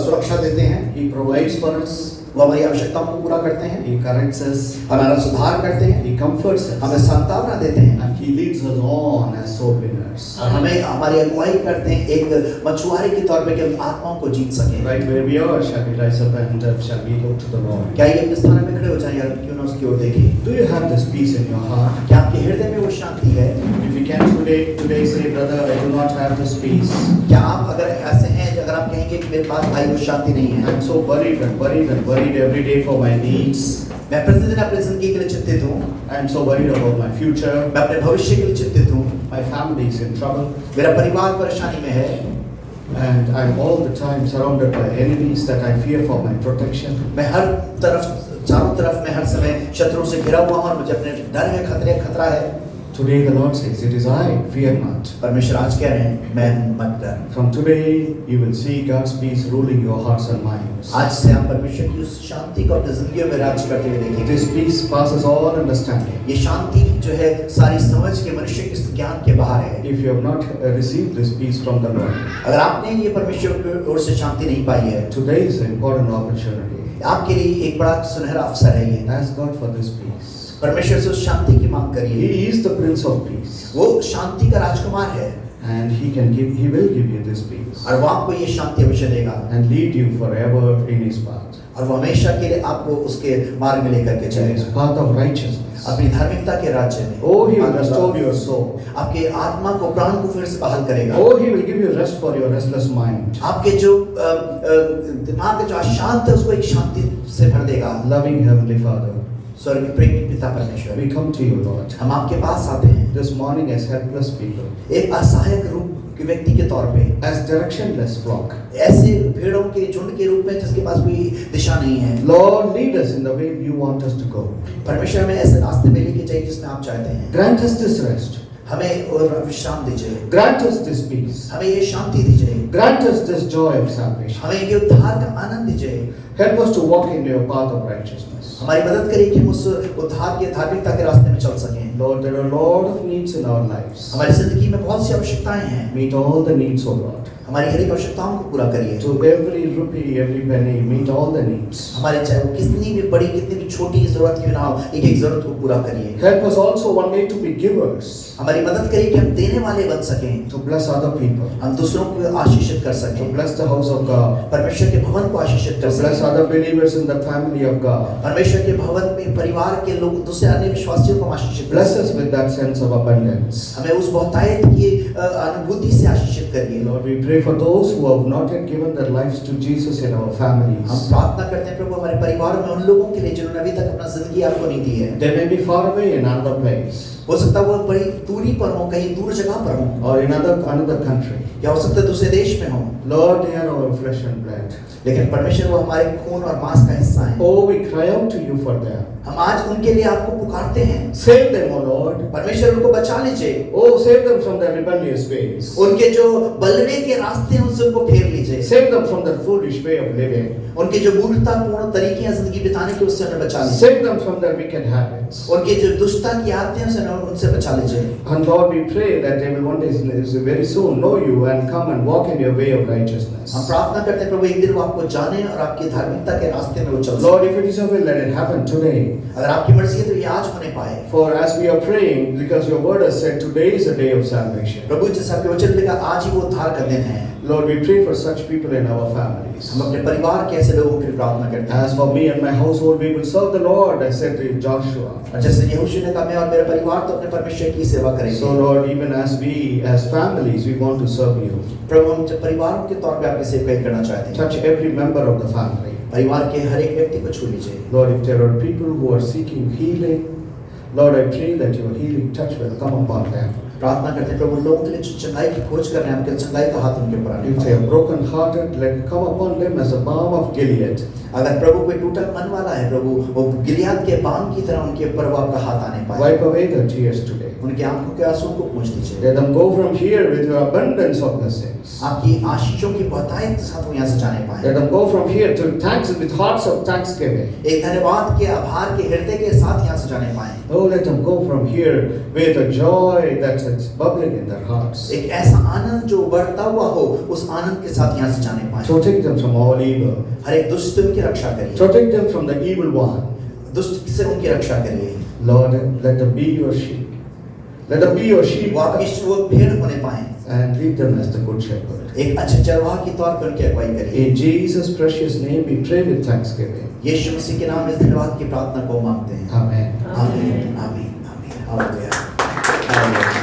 सुरक्षा देते हैं। He provides for us. वो हमारी आवश्यकताओं को पूरा करते हैं, He corrects us, हमारा सुधार करते हैं, He comforts हमें us, सांत्वना देते हैं and He leads us on as soul winners. और हमें हमारी अगुवाई करते हैं एक मछुआरे के तौर पे कि हम आत्माओं को जीत सकें। Right where we are, shall we rise up and shall we look to the Lord? क्या ये अपने स्थान में खड़े हो जाएं या क्यों ना उसकी ओर देखें? Do you have this peace in your heart? क्या आपके हृदय में वो शांति है? If you can today say, brother, I do not have this peace. क्या आप अगर ऐसे हैं, अगर आप कहेंगे कि मेरे पास भाई वो शांति नहीं है, I'm so worried every day for my needs. मैं प्रतिदिन अपनी जिंदगी के लिए चिंतित हूँ, I'm so worried about my future. मैं अपने भविष्य के लिए चिंतित हूँ, My family is in trouble. मेरा परिवार परेशानी में है, And I'm all the time surrounded by enemies that I fear for my protection. मैं हर तरफ चारों तरफ में हर समय शत्रुओं से घिरा हुआ हूँ और मुझे अपने डर है, खतरा है। Today the Lord says, it is I, fear not. परमेश्वर आज कह रहे हैं, मैं मत डर। From today you will see God's peace ruling your hearts and minds. आज से आप परमेश्वर की उस शांति को अपनी जिंदगी में राज्य करते हुए देखेंगे। This peace passes all understanding. ये शांति जो है सारी समझ के, मनुष्य के ज्ञान के बाहर है। If you have not received this peace from the Lord, अगर आपने ये परमेश्वर की ओर से शांति नहीं पाई है, today is an important opportunity. आपके लिए एक बड़ा सुनहरा अवसर है ये। Ask God for this peace. परमेश्वर से उस शांति की मांग करिए। He is the Prince of Peace. वो शांति का राजकुमार है And He will give you this peace. और वो आपको ये शांति अवश्य देगा And lead you forever in His path. और वो हमेशा के लिए आपको उसके मार्ग में लेकर के In His चलेगा, path of righteousness. अपनी धार्मिकता के राज्य में। Oh, He will restore your soul. आपके आत्मा को, प्राण को फिर से बहाल करेगा। Oh, He will give you rest for your restless mind. आपके जो दिमाग का जो अशांत है उसको एक शांति से भर देगा। Loving Heavenly Father, स्वर्ग प्रेमी पिता परमेश्वर, we come to you, Lord, हम आपके पास आते हैं this morning as helpless people, एक असहायक रूप के व्यक्ति के तौर पे, as directionless flock. ऐसे भेड़ों के झुंड के रूप में जिसके पास कोई दिशा नहीं है। Lord, lead us in the way you want us to go. परमेश्वर हमें ऐसे रास्ते में लेके जाइए जिसमें आप चाहते हैं। Grant us this rest. हमें और विश्राम दीजिए, Grant us this peace. हमें ये शांति दीजिए, Grant us this joy of salvation. हमें ये उद्धार का आनंद दीजिए। Help us to walk in your path of righteousness. हमारी मदद करिए कि हम उस उद्धार के, धार्मिकता के रास्ते में चल सकें। Lord, there are a lot of needs in our lives. हमारी जिंदगी में बहुत सी आवश्यकताएं हैं, Meet all the needs, O Lord. हमारी हर एक आवश्यकताओं को पूरा करिए। To every rupee, every penny, meet all the needs. हमारे चाहे वो कितनी भी बड़ी, कितनी भी छोटी जरूरत क्यों ना हो, एक एक जरूरत को पूरा करिए। Help us also one day to be givers, हमारी मदद करिए कि हम देने वाले बन सकें, to bless other people, हम दूसरों को आशीषित कर to सकें, bless the house of God, परमेश्वर के भवन को आशीषित कर to bless सकें, other believers in the family of God. परमेश्वर के भवन में परिवार के लोग, दूसरे अन्य विश्वासियों को आशीषित कर Bless सकें। us with that sense of abundance. हमें उस बहुतायत की अनुभूति से आशीषित करिए। Lord, we pray for those who have not yet given their lives to Jesus in our हम families. प्रार्थना करते हैं प्रभु हमारे परिवार में उन लोगों के लिए जिन्होंने अभी तक अपना जिंदगी आपको नहीं दी है। They may be far away in another place, हो सकता है वो बड़ी दूरी पर हो, कहीं दूर जगह पर हो, or in another country. या हो सकता है दूसरे देश में हो, Lord, they are our flesh and blood. लेकिन परमेश्वर वो हमारे खून और मांस का हिस्सा है। Oh, we cry out to you for them. हम आज उनके लिए आपको पुकारते हैं। Save them, O Lord. परमेश्वर उनको बचा लीजिए, Oh, save them from their rebellious ways. उनके जो बलवे के रास्ते हैं उनसे उनको फेर लीजिए, Save them from their foolish way of living. उनके जो मूर्खतापूर्ण तरीके हैं जिंदगी बिताने के उससे उन्हें बचा लीजिए, Save them from their wicked habits. उनके जो दुष्टता की आदतें हैं उनसे बचा लीजिए। And Lord, we pray that they will one day very soon know you and come and walk in your way of righteousness. हम प्रार्थना करते हैं प्रभु एक दिन वो आपको जाने और आपकी धार्मिकता के रास्ते में वो चल Lord, if it is your will, let it happen today. अगर आपकी मर्जी है तो ये आज होने पाए। For as we are praying, because your word has said today is a day of salvation. प्रभु जैसे आपके वचन में लिखा आज ही वो उद्धार का दिन है। Lord, we pray for such people in our families. हम अपने परिवार के ऐसे लोगों की प्रार्थना करते हैं। As for me and my household, we will serve the Lord, as said to Joshua. और जैसे यहोशू ने कहा मैं और मेरा परिवार तो अपने परमेश्वर की सेवा So करेंगे। Lord, even as we, as families, we want to serve you. प्रभु हम जब परिवारों के तौर पे आपकी सेवा करना चाहते हैं। Touch every member of the family. परिवार के हर एक व्यक्ति को छू लीजिए। Lord, if there are people who are seeking healing, Lord, I pray that your healing touch will come upon them. प्रार्थना करते हैं प्रभु लोगों के लिए जो चंगाई की खोज कर रहे हैं आपके चंगाई का हाथ उनके ऊपर आने If they पाए। are broken-hearted, let it come upon them as a balm of Gilead. अगर प्रभु कोई टूटा मन वाला है प्रभु वो गिलियाद के बाम की तरह उनके ऊपर वो आपका हाथ आने पाए। Wipe away their tears today. उनके आंखों के आंसू को पोंछ दीजिए। Let them go from here with your abundance of blessings. आपकी आशीषों की बहुतायत के साथ वो यहाँ से जाने पाए। Let them go from here to thanks with hearts of thanksgiving. एक धन्यवाद के आभार के हृदय के साथ यहाँ से जाने पाए। Oh, let them go from here with a joy that it's bubbling in their hearts. एक ऐसा आनंद जो बढ़ता हुआ हो, उस आनंद के साथ यहाँ से जाने पाए। Protect them from all evil. हर एक दुष्ट से उनकी रक्षा करिए। Protect them from the evil one. दुष्ट से उनकी रक्षा करिए। Lord, let them be your sheep. Let them be your sheep. वो आपकी वो भेड़ होने पाए। And lead them as the good shepherd. एक अच्छे चरवाहा की तौर पर उनकी अगुवाई करिए। In Jesus' precious name we pray with thanksgiving. यीशु मसीह के नाम में धन्यवाद की प्रार्थना को मांगते हैं। Amen. आमीन, आमीन, आमीन। हालेलुया। हालेलुया।